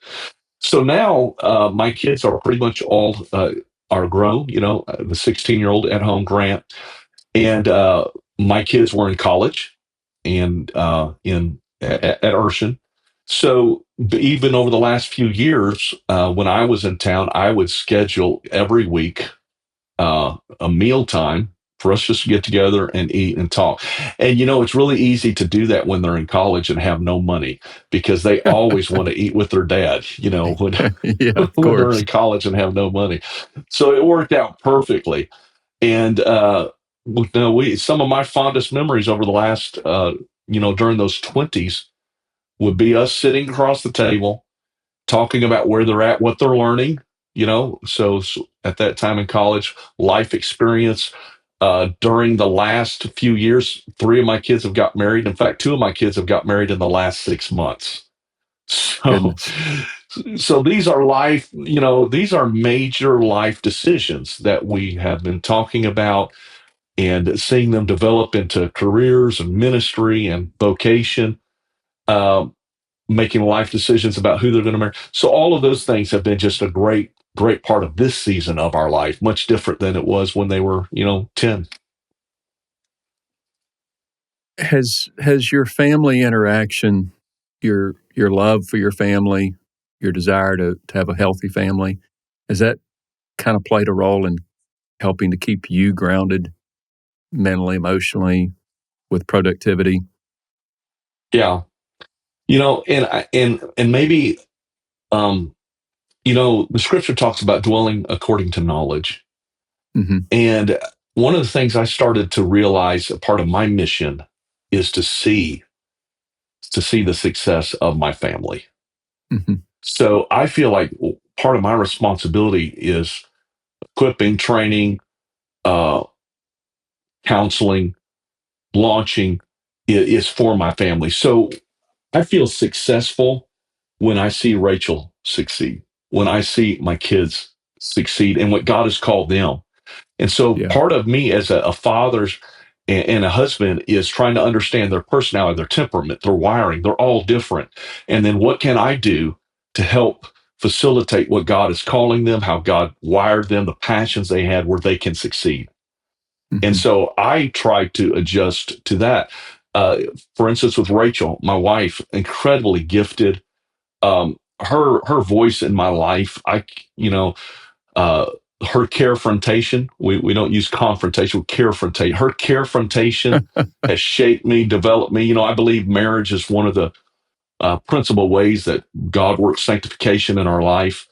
So now my kids are pretty much all are grown. The 16-year-old at home, Grant, and my kids were in college and at Urshan. So even over the last few years, when I was in town, I would schedule every week a meal time for us just to get together and eat and talk. And it's really easy to do that when they're in college and have no money because they always want to eat with their dad, when Yeah, of when they're course. in college and have no money. So it worked out perfectly. And we some of my fondest memories over the last during those 20s would be us sitting across the table talking about where they're at, what they're learning, so at that time in college, life experience. During the last few years, 3 of my kids have got married. In fact, 2 of my kids have got married in the last 6 months. So, Goodness. so these are major life decisions that we have been talking about and seeing them develop into careers and ministry and vocation. Um, Making life decisions about who they're going to marry. So all of those things have been just a great, great part of this season of our life, much different than it was when they were, 10. Has your family interaction, your love for your family, your desire to have a healthy family, has that kind of played a role in helping to keep you grounded mentally, emotionally, with productivity? Yeah. And maybe, um, the scripture talks about dwelling according to knowledge. Mm-hmm. And one of the things I started to realize, a part of my mission is to see the success of my family. Mm-hmm. So I feel like part of my responsibility is equipping, training, uh, counseling, launching is for my family. So I feel successful when I see Rachel succeed, when I see my kids succeed and what God has called them. And so Yeah. part of me as a father and a husband is trying to understand their personality, their temperament, their wiring. They're all different. And then what can I do to help facilitate what God is calling them, how God wired them, the passions they had where they can succeed? And Mm-hmm. so I try to adjust to that. Uh, for instance, with Rachel, my wife, incredibly gifted. Her voice in my life, you know, uh, her carefrontation. We don't use confrontation, we carefrontate. Her carefrontation has shaped me, developed me. You know, I believe marriage is one of the principal ways that God works sanctification in our life.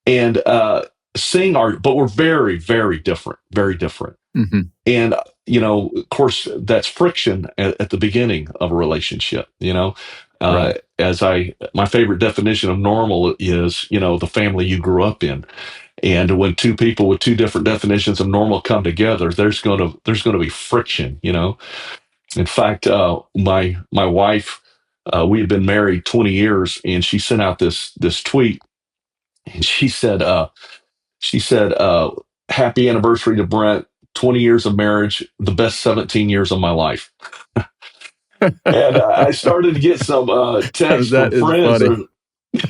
And but we're very, very different, very different. Mm-hmm. And, of course, that's friction at the beginning of a relationship, Right. my favorite definition of normal is, the family you grew up in. And when two people with two different definitions of normal come together, there's going to be friction. In fact, my wife, we had been married 20 years, and she sent out this tweet, and she said, "Happy anniversary to Brent. 20 years of marriage, the best 17 years of my life." And I started to get some texts That from is friends. funny.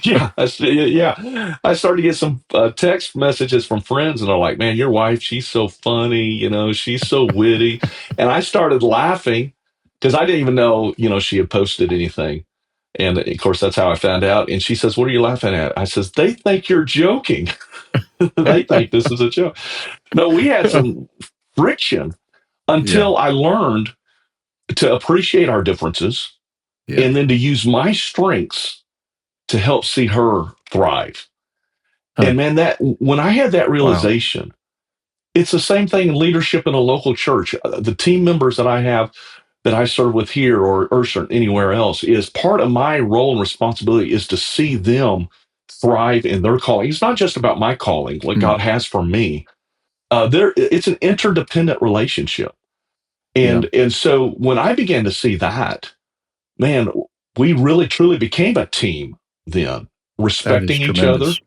Yeah, yeah. I started to get some text messages from friends, and they're like, "Man, your wife, she's so funny. She's so witty." And I started laughing because I didn't even know, she had posted anything. And of course, that's how I found out. And she says, "What are you laughing at?" I says, "They think you're joking. They think this is a joke." No, we had some friction Yeah. until I learned to appreciate our differences Yeah. and then to use my strengths to help see her thrive. Huh. And man, that when I had that Wow. realization, it's the same thing in leadership in a local church. The team members that I have that I serve with here or Urshan, anywhere else, is part of my role and responsibility is to see them thrive in their calling. It's not just about my calling, what Mm. God has for me. It's an interdependent relationship. Yeah. And so when I began to see that, man, we really truly became a team then, That is respecting each other, tremendous.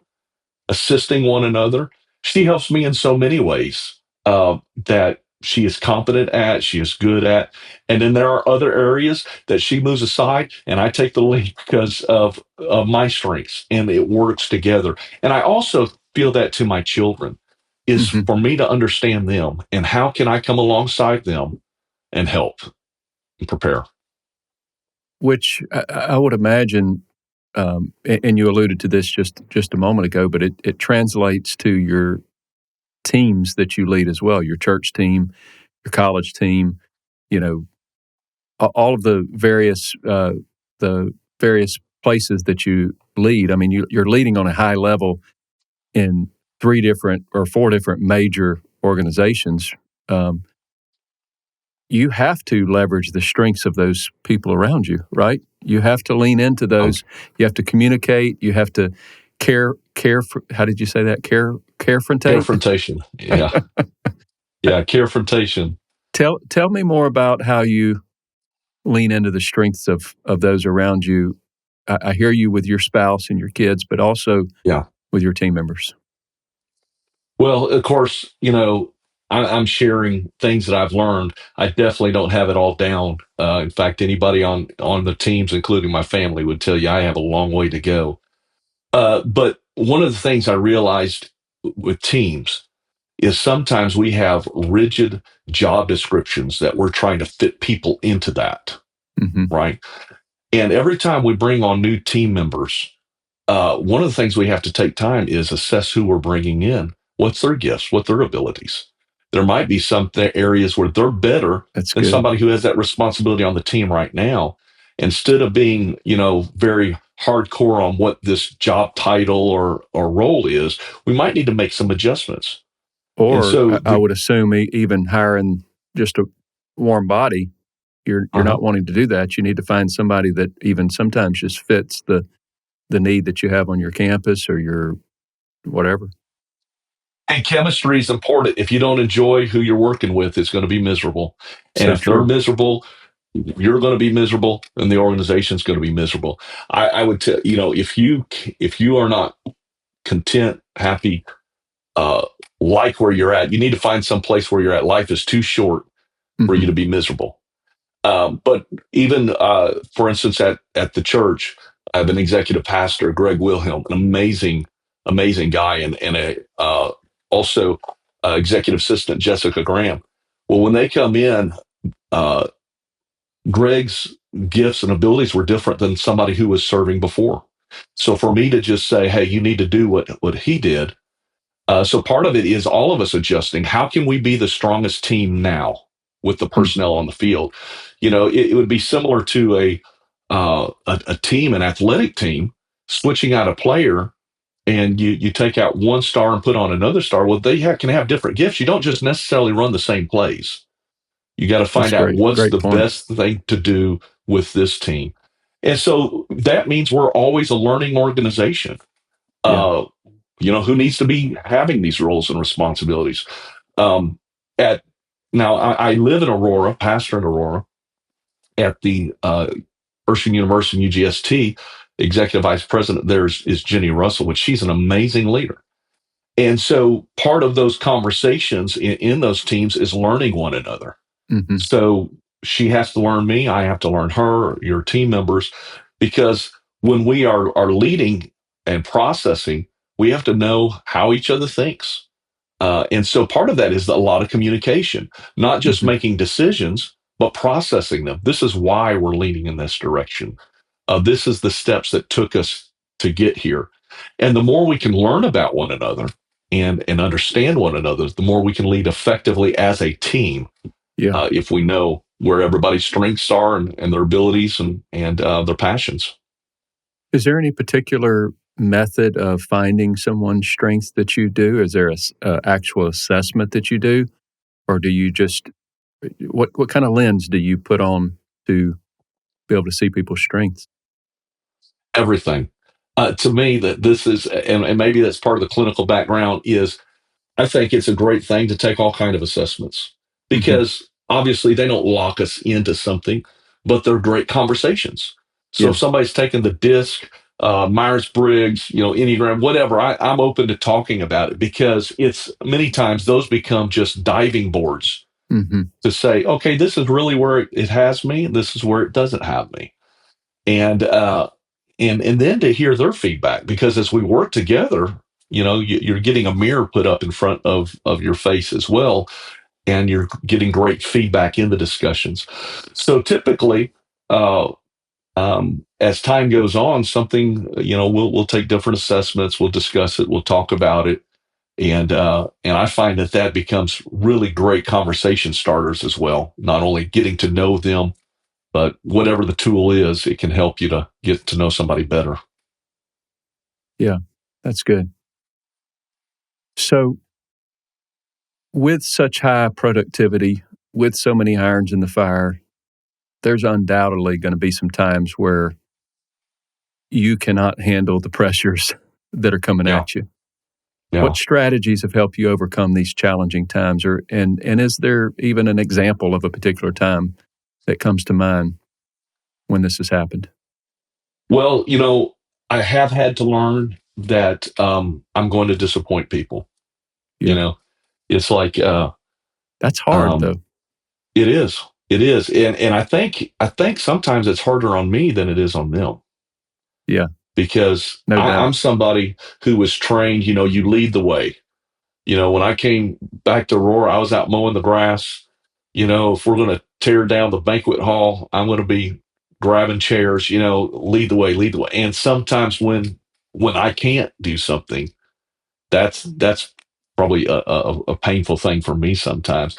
assisting one another. She helps me in so many ways that she is competent at, she is good at. And then there are other areas that she moves aside and I take the lead because of my strengths and it works together. And I also feel that to my children is Mm-hmm. for me to understand them and how can I come alongside them and help and prepare. Which I would imagine, and you alluded to this just a moment ago, but it translates to your teams that you lead as well, your church team, your college team, you know, all of the various places that you lead. I mean, you're leading on a high level in three different or four different major organizations. Um, you have to leverage the strengths of those people around you, right? You have to lean into Um, those. You have to communicate. You have to care for, how did you say that? Carefrontate? Carefrontation. Yeah. Yeah. Carefrontation. Tell me more about how you lean into the strengths of those around you. I hear you with your spouse and your kids, but also Yeah. with your team members. Well, of course, I'm sharing things that I've learned. I definitely don't have it all down. In fact, anybody on the teams, including my family, would tell you I have a long way to go. But one of the things I realized with teams is sometimes we have rigid job descriptions that we're trying to fit people into that, Mm-hmm. right? And every time we bring on new team members, one of the things we have to take time is assess who we're bringing in. What's their gifts? What their abilities? There might be some areas where they're better That's than good. somebody who has that responsibility on the team right now. Instead of being, very hardcore on what this job title or role is, we might need to make some adjustments. And Or so I would assume even hiring just a warm body, you're not wanting to do that. You need to find somebody that even sometimes just fits the need that you have on your campus or your whatever. and chemistry is important. If you don't enjoy who you're working with, it's going to be miserable. And So if they're true. miserable, you're going to be miserable, and the organization's going to be miserable. I would tell if you are not content, happy, uh, like where you're at, you need to find some place where you're at. Life is too short for you Mm-hmm. to be miserable. But even, for instance, at the church, I have an executive pastor, Greg Wilhelm, an amazing guy, and also executive assistant Jessica Graham. Well, when they come in, uh, Greg's gifts and abilities were different than somebody who was serving before. So for me to just say, "Hey, you need to do what he did," so part of it is all of us adjusting. How can we be the strongest team now with the personnel on the field? It would be similar to a team, an athletic team, switching out a player, and you take out one star and put on another star. Well, can have different gifts. You don't just necessarily run the same plays. You got to That's find out great. what's Great the point. best thing to do with this team. And so that means we're always a learning organization. Yeah. Uh, who needs to be having these roles and responsibilities? At Now, I live in Aurora, pastor in Aurora, at the Urshan University UGST. Executive vice president there is Jenny Russell, which she's an amazing leader. And so part of those conversations in those teams is learning one another. Mm-hmm. So she has to learn me. I have to learn her, your team members, because when we are leading and processing, we have to know how each other thinks. And so part of that is a lot of communication, not just Mm-hmm. making decisions, but processing them. This is why we're leaning in this direction. This is the steps that took us to get here. And the more we can learn about one another and understand one another, the more we can lead effectively as a team. Yeah. If we know where everybody's strengths are and their abilities and their passions. Is there any particular method of finding someone's strengths that you do? Is there a actual assessment that you do, or do you just what kind of lens do you put on to be able to see people's strengths? Everything. To me, that this is, and maybe that's part of the clinical background, is I think it's a great thing to take all kind of assessments Mm-hmm. because obviously they don't lock us into something, but they're great conversations. So Yeah. if somebody's taking the DISC, Myers-Briggs, Enneagram, whatever, I'm open to talking about it because it's many times those become just diving boards Mm-hmm. to say, okay, this is really where it has me, and this is where it doesn't have me. And then to hear their feedback, because as we work together, you're getting a mirror put up in front of your face as well, and you're getting great feedback in the discussions. So typically, as time goes on, something we'll take different assessments, we'll discuss it, we'll talk about it, and I find that becomes really great conversation starters as well. Not only getting to know them, but whatever the tool is, it can help you to get to know somebody better. Yeah, that's good. So, with such high productivity, with so many irons in the fire, there's undoubtedly going to be some times where you cannot handle the pressures that are coming Yeah, at you. yeah. What strategies have helped you overcome these challenging times, and is there even an example of a particular time that comes to mind when this has happened? Well, I have had to learn that I'm going to disappoint people. You Yeah, know, it's like that's hard um, though. it is, and I think sometimes it's harder on me than it is on them Yeah, because no I'm doubt. somebody who was trained. You lead the way. When I came back to Aurora, I was out mowing the grass. If we're going to tear down the banquet hall, I'm going to be grabbing chairs, lead the way, lead the way. And sometimes when I can't do something, that's probably a painful thing for me sometimes.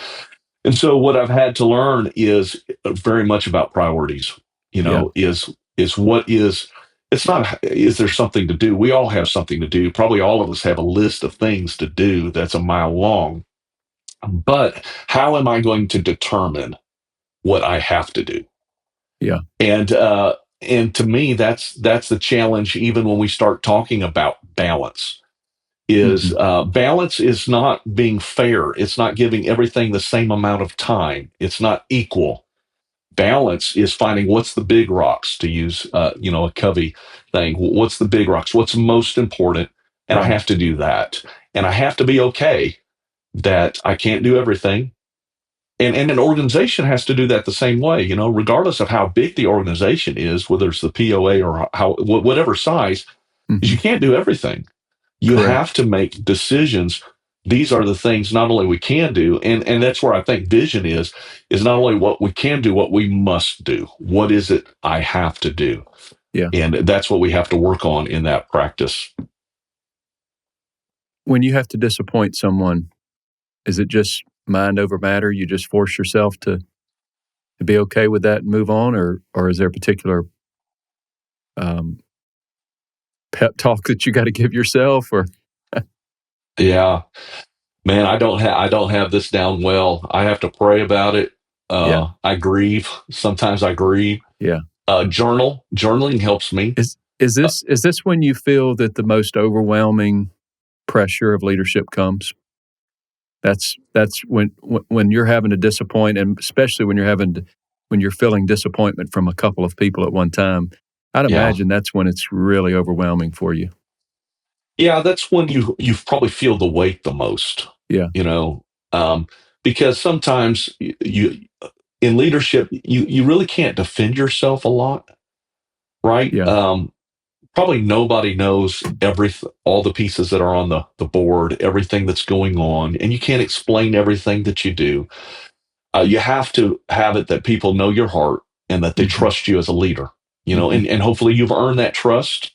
And so what I've had to learn is very much about priorities, Yeah, is what is it's not is there something to do? We all have something to do. Probably all of us have a list of things to do that's a mile long. But how am I going to determine what I have to do? Yeah. And to me, that's the challenge. Even when we start talking about balance, is Hmm. balance is not being fair. It's not giving everything the same amount of time. It's not equal. Balance is finding what's the big rocks, to use a Covey thing. What's the big rocks? What's most important? And I Right. have to do that. And I have to be okay that I can't do everything. And an organization has to do that the same way, regardless of how big the organization is, whether it's the POA or whatever size, is Hmm. you can't do everything. You Correct. have to make decisions. These are the things not only we can do, and that's where I think vision is not only what we can do, what we must do. What is it I have to do? Yeah. And that's what we have to work on in that practice. When you have to disappoint someone, is it just mind over matter? You just force yourself to be okay with that and move on, or is there a particular um, pep talk that you got to give yourself? Or Yeah, man, I don't have this down well. I have to pray about it. yeah, I grieve. Sometimes I grieve. yeah. Journaling helps me. Is this when you feel that the most overwhelming pressure of leadership comes? That's when you're having to disappoint, and especially when you're feeling disappointment from a couple of people at one time. I'd Yeah. imagine that's when it's really overwhelming for you. Yeah, that's when you probably feel the weight the most, Yeah, you know, um, because sometimes you in leadership you really can't defend yourself a lot, right? yeah. Probably nobody knows all the pieces that are on the board, everything that's going on, and you can't explain everything that you do. You have to have it that people know your heart and that they Hmm. trust you as a leader, Hmm. and hopefully you've earned that trust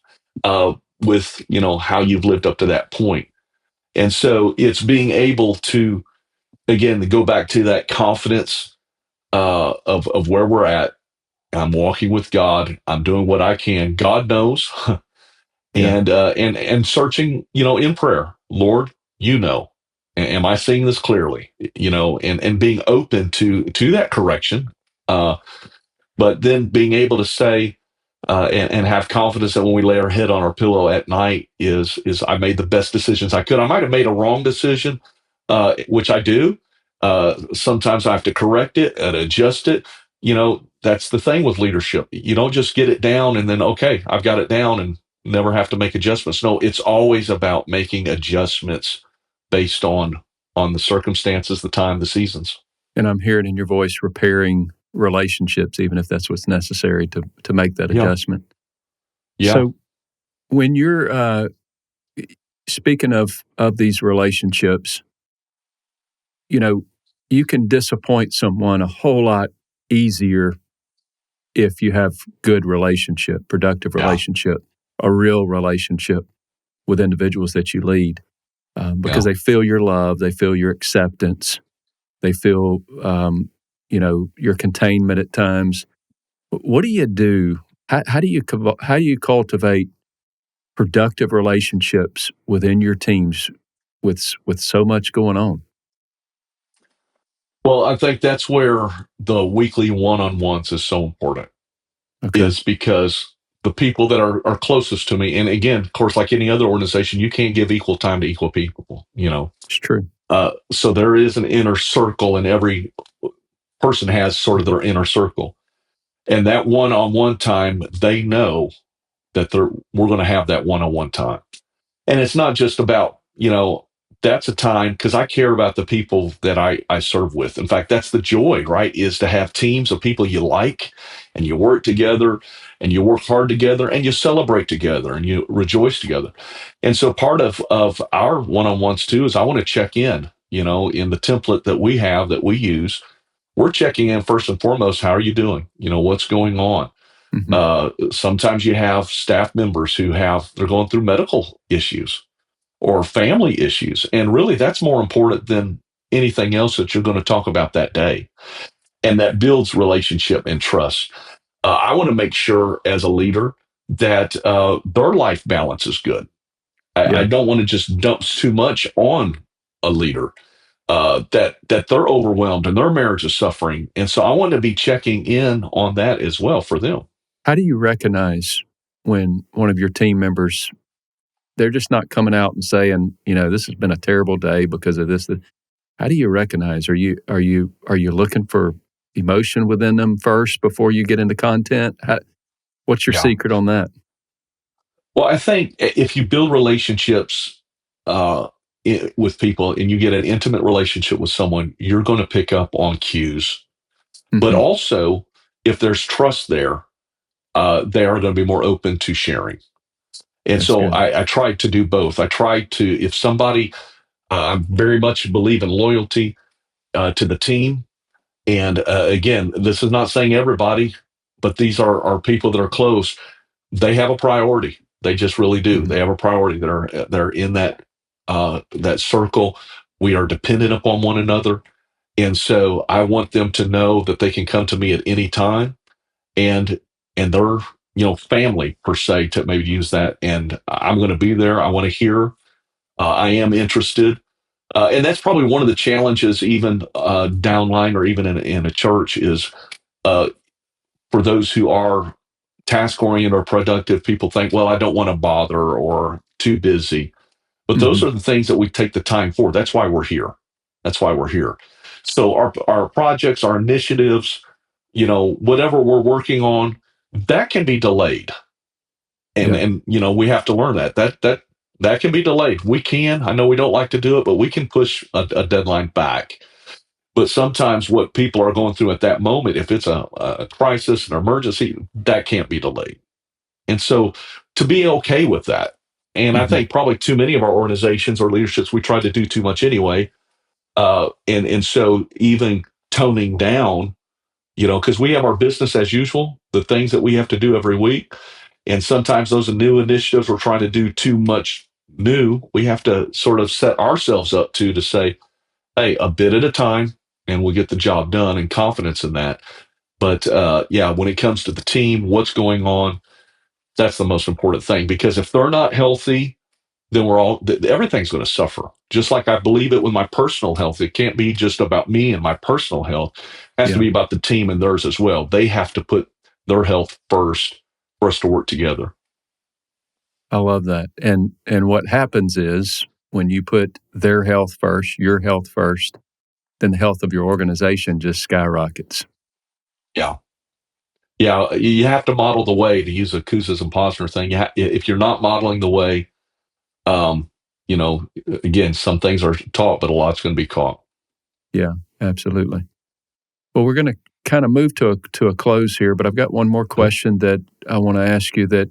with how you've lived up to that point. And so it's being able to, again, to go back to that confidence of where we're at. I'm walking with God. I'm doing what I can. God knows, Yeah. and searching, in prayer. Lord, am I seeing this clearly? And being open to that correction. Uh, but then being able to say and have confidence that when we lay our head on our pillow at night is I made the best decisions I could. I might have made a wrong decision, which I do. Sometimes I have to correct it and adjust it. That's the thing with leadership. You don't just get it down and then, okay, I've got it down and never have to make adjustments. No, it's always about making adjustments based on the circumstances, the time, the seasons. And I'm hearing in your voice repairing relationships, even if that's what's necessary to make that Yeah. adjustment. Yeah. So when you're speaking of these relationships, you know, you can disappoint someone a whole lot easier if you have good relationship, productive Yeah. relationship, a real relationship with individuals that you lead, because Yeah. they feel your love, they feel your acceptance, they feel your containment at times. What do you do? How do you cultivate productive relationships within your teams with so much going on? Well, I think that's where the weekly one-on-ones is so important, Okay, is because the people that are closest to me, and again, of course, like any other organization, you can't give equal time to equal people. it's true. So there is an inner circle, and every person has sort of their inner circle. And that one-on-one time, they know that we're going to have that one-on-one time. And it's not just about, that's a time because I care about the people that I serve with. In fact, that's the joy, right? Is to have teams of people you like and you work together and you work hard together and you celebrate together and you rejoice together. And so part of our one-on-ones too is I want to check in the template that we have that we use. We're checking in first and foremost. How are you doing? What's going on? Hmm. Sometimes you have staff members they're going through medical issues or family issues. And really, that's more important than anything else that you're going to talk about that day. And that builds relationship and trust. I want to make sure as a leader that their life balance is good. I Yeah, don't want to just dump too much on a leader. that they're overwhelmed and their marriage is suffering. And so I want to be checking in on that as well for them. How do you recognize when one of your team members, they're just not coming out and saying, this has been a terrible day because of this? How do you recognize? Are you looking for emotion within them first before you get into content? What's your Yeah. secret on that? Well, I think if you build relationships with people and you get an intimate relationship with someone, you're going to pick up on cues. But Mm-hmm. also, if there's trust there, they are going to be more open to sharing. And That's so good. I try to do both. I try to, if somebody, I very much believe in loyalty to the team. And again, this is not saying everybody, but these are people that are close. They have a priority. They just really do. Mm-hmm. They have a priority. They're in that circle. We are dependent upon one another. And so I want them to know that they can come to me at any time, and they're family per se, to maybe use that. And I'm going to be there. I want to hear. I am interested, and that's probably one of the challenges, even downline or even in a church, is uh, for those who are task oriented or productive. People think, well, I don't want to bother or too busy. But those Mm-hmm. are the things that we take the time for. That's why we're here. That's why we're here. So our projects, our initiatives, whatever we're working on, that can be delayed. And Yeah. and we have to learn that can be delayed. We can. I know we don't like to do it, but we can push a deadline back. But sometimes what people are going through at that moment, if it's a crisis, an emergency, that can't be delayed. And so to be okay with that, and I Mm-hmm. think probably too many of our organizations or leaderships, we try to do too much anyway. And so even toning down, because we have our business as usual, the things that we have to do every week. And sometimes those are new initiatives, we're trying to do too much new. We have to sort of set ourselves up to say, hey, a bit at a time, and we'll get the job done, and confidence in that. But yeah, when it comes to the team, what's going on, that's the most important thing, because if they're not healthy, then everything's going to suffer. Just like I believe it with my personal health. It can't be just about me and my personal health. It has to Yeah. be about the team and theirs as well. They have to put their health first for us to work together. I love that. And what happens is when you put their health first, your health first, then the health of your organization just skyrockets. Yeah. Yeah. You have to model the way, to use a Kuza's imposter thing. If you're not modeling the way, um, again, some things are taught, but a lot's going to be caught. Yeah, absolutely. Well, we're going to kind of move to a close here, but I've got one more question that I want to ask you that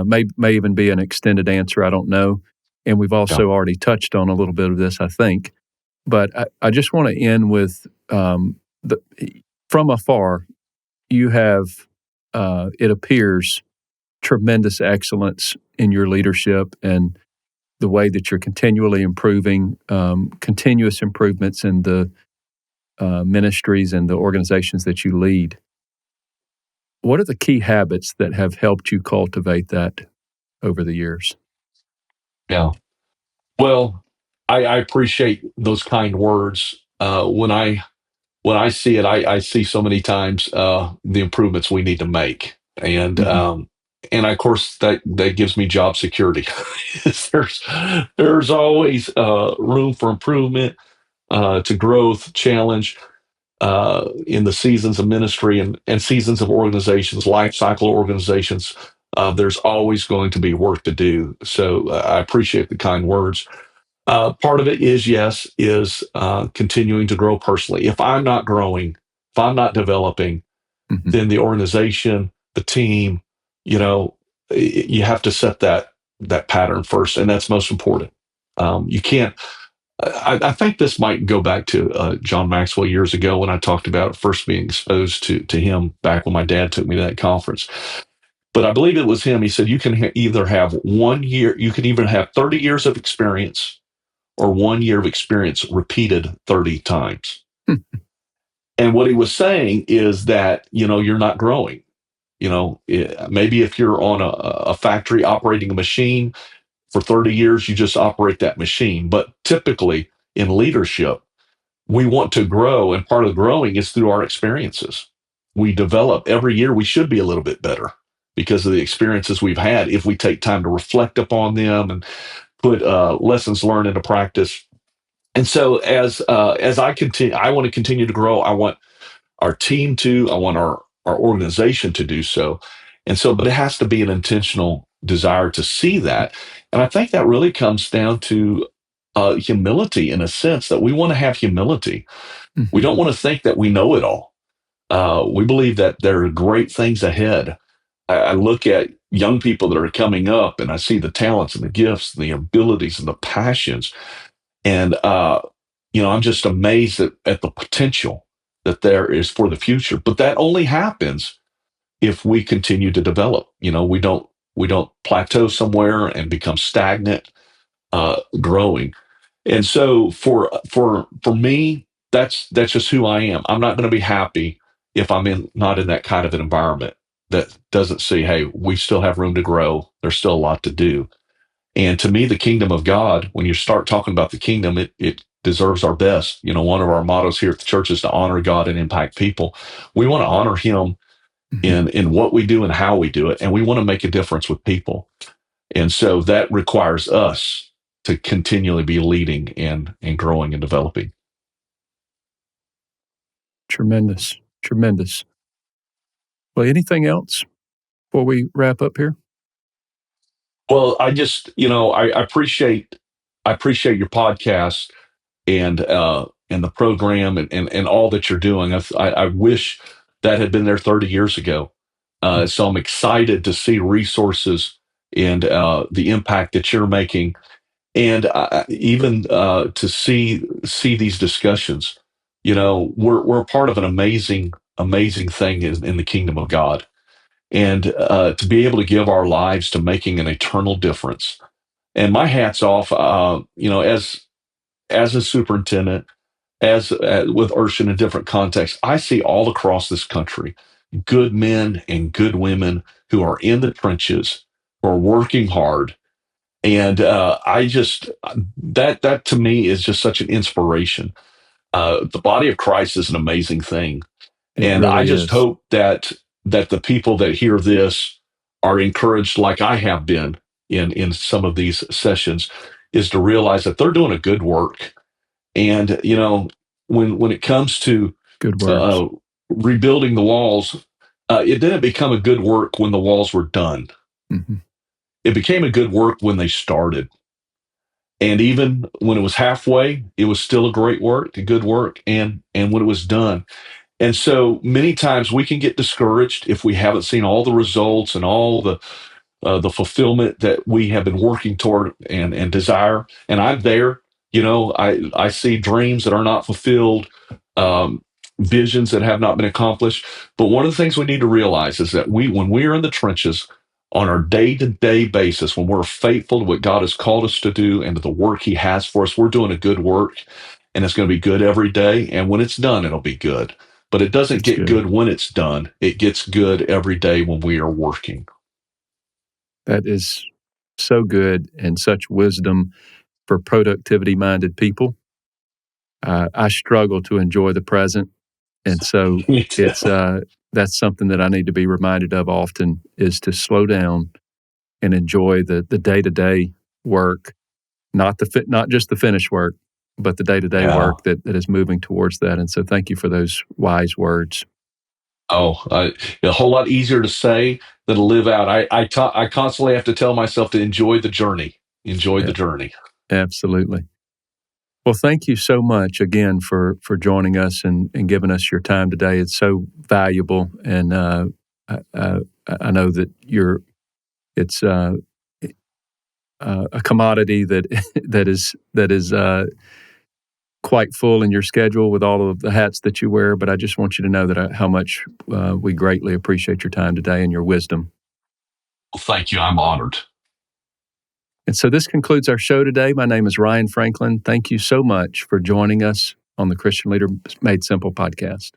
may even be an extended answer. I don't know. And we've Yeah. also already touched on a little bit of this, I think. But I just want to end with from afar, you have, it appears, tremendous excellence in your leadership and the way that you're continually improving, continuous improvements in the ministries and the organizations that you lead. What are the key habits that have helped you cultivate that over the years? Yeah. Well, I appreciate those kind words. When I see it, I see so many times the improvements we need to make, and Mm-hmm. and of course that gives me job security. there's there's always room for improvement, to growth, challenge in the seasons of ministry and seasons of organizations, life cycle organizations. There's always going to be work to do. So I appreciate the kind words. Part of it is, yes, is continuing to grow personally. If I'm not growing, if I'm not developing, Mm-hmm. then the organization, the team, you have to set that pattern first, and that's most important. You can't. I think this might go back to John Maxwell years ago when I talked about first being exposed to him back when my dad took me to that conference. But I believe it was him. He said you can either have 1 year, you can even have 30 years of experience, or 1 year of experience repeated 30 times. And what he was saying is that, you're not growing. Maybe if you're on a factory operating a machine for 30 years, you just operate that machine. But typically, in leadership, we want to grow, and part of growing is through our experiences. We develop every year. We should be a little bit better because of the experiences we've had if we take time to reflect upon them and put lessons learned into practice. And so as I continue, I want to continue to grow. I want our team to, I want our organization to do so. And so, but it has to be an intentional desire to see that. And I think that really comes down to humility, in a sense that we want to have humility. We don't want to think that we know it all. We believe that there are great things ahead. I look at young people that are coming up, and I see the talents and the gifts and the abilities and the passions. And, I'm just amazed at the potential that there is for the future. But that only happens if we continue to develop. We don't plateau somewhere and become stagnant, growing. And so for me, that's just who I am. I'm not going to be happy if not in that kind of an environment that doesn't see, hey, we still have room to grow. There's still a lot to do. And to me, the kingdom of God, when you start talking about the kingdom, it deserves our best. One of our mottos here at the church is to honor God and impact people. We want to honor Him in what we do and how we do it, and we want to make a difference with people. And so that requires us to continually be leading and growing and developing. Tremendous. Well, anything else before we wrap up here? Well, I just, I appreciate your podcast and the program and all that you're doing. I wish that had been there 30 years ago. So I'm excited to see resources and the impact that you're making, and even to see these discussions. We're a part of an amazing thing in the kingdom of God, and to be able to give our lives to making an eternal difference. And my hat's off. As a superintendent, as with Urshan in different contexts, I see all across this country good men and good women who are in the trenches, who are working hard, and I just that to me is just such an inspiration. The body of Christ is an amazing thing, It and I really just is. hope that the people that hear this are encouraged, like I have been in some of these sessions, is to realize that they're doing a good work. And when it comes to Good words. uh, rebuilding the walls, it didn't become a good work when the walls were done. Mm-hmm. It became a good work when they started. And even when it was halfway, it was still a great work, a good work, and when it was done. And so many times we can get discouraged if we haven't seen all the results and all the fulfillment that we have been working toward and desire. And I'm there. I see dreams that are not fulfilled, visions that have not been accomplished. But one of the things we need to realize is that when we are in the trenches on our day-to-day basis, when we're faithful to what God has called us to do and to the work He has for us, we're doing a good work, and it's going to be good every day. And when it's done, it'll be good. But it doesn't get good when it's done. It gets good every day when we are working. That is so good and such wisdom for productivity-minded people. I struggle to enjoy the present, and so it's that's something that I need to be reminded of often, is to slow down and enjoy the day-to-day work, not just the finished work, but the day-to-day work that is moving towards that. And so thank you for those wise words. A whole lot easier to say than to live out. I constantly have to tell myself to enjoy the journey. Enjoy the journey. Absolutely. Well, thank you so much again for joining us and giving us your time today. It's so valuable, and I know that it's a commodity that is quite full in your schedule with all of the hats that you wear. But I just want you to know that how much we greatly appreciate your time today and your wisdom. Well, thank you. I'm honored. And so this concludes our show today. My name is Ryan Franklin. Thank you so much for joining us on the Christian Leader Made Simple podcast.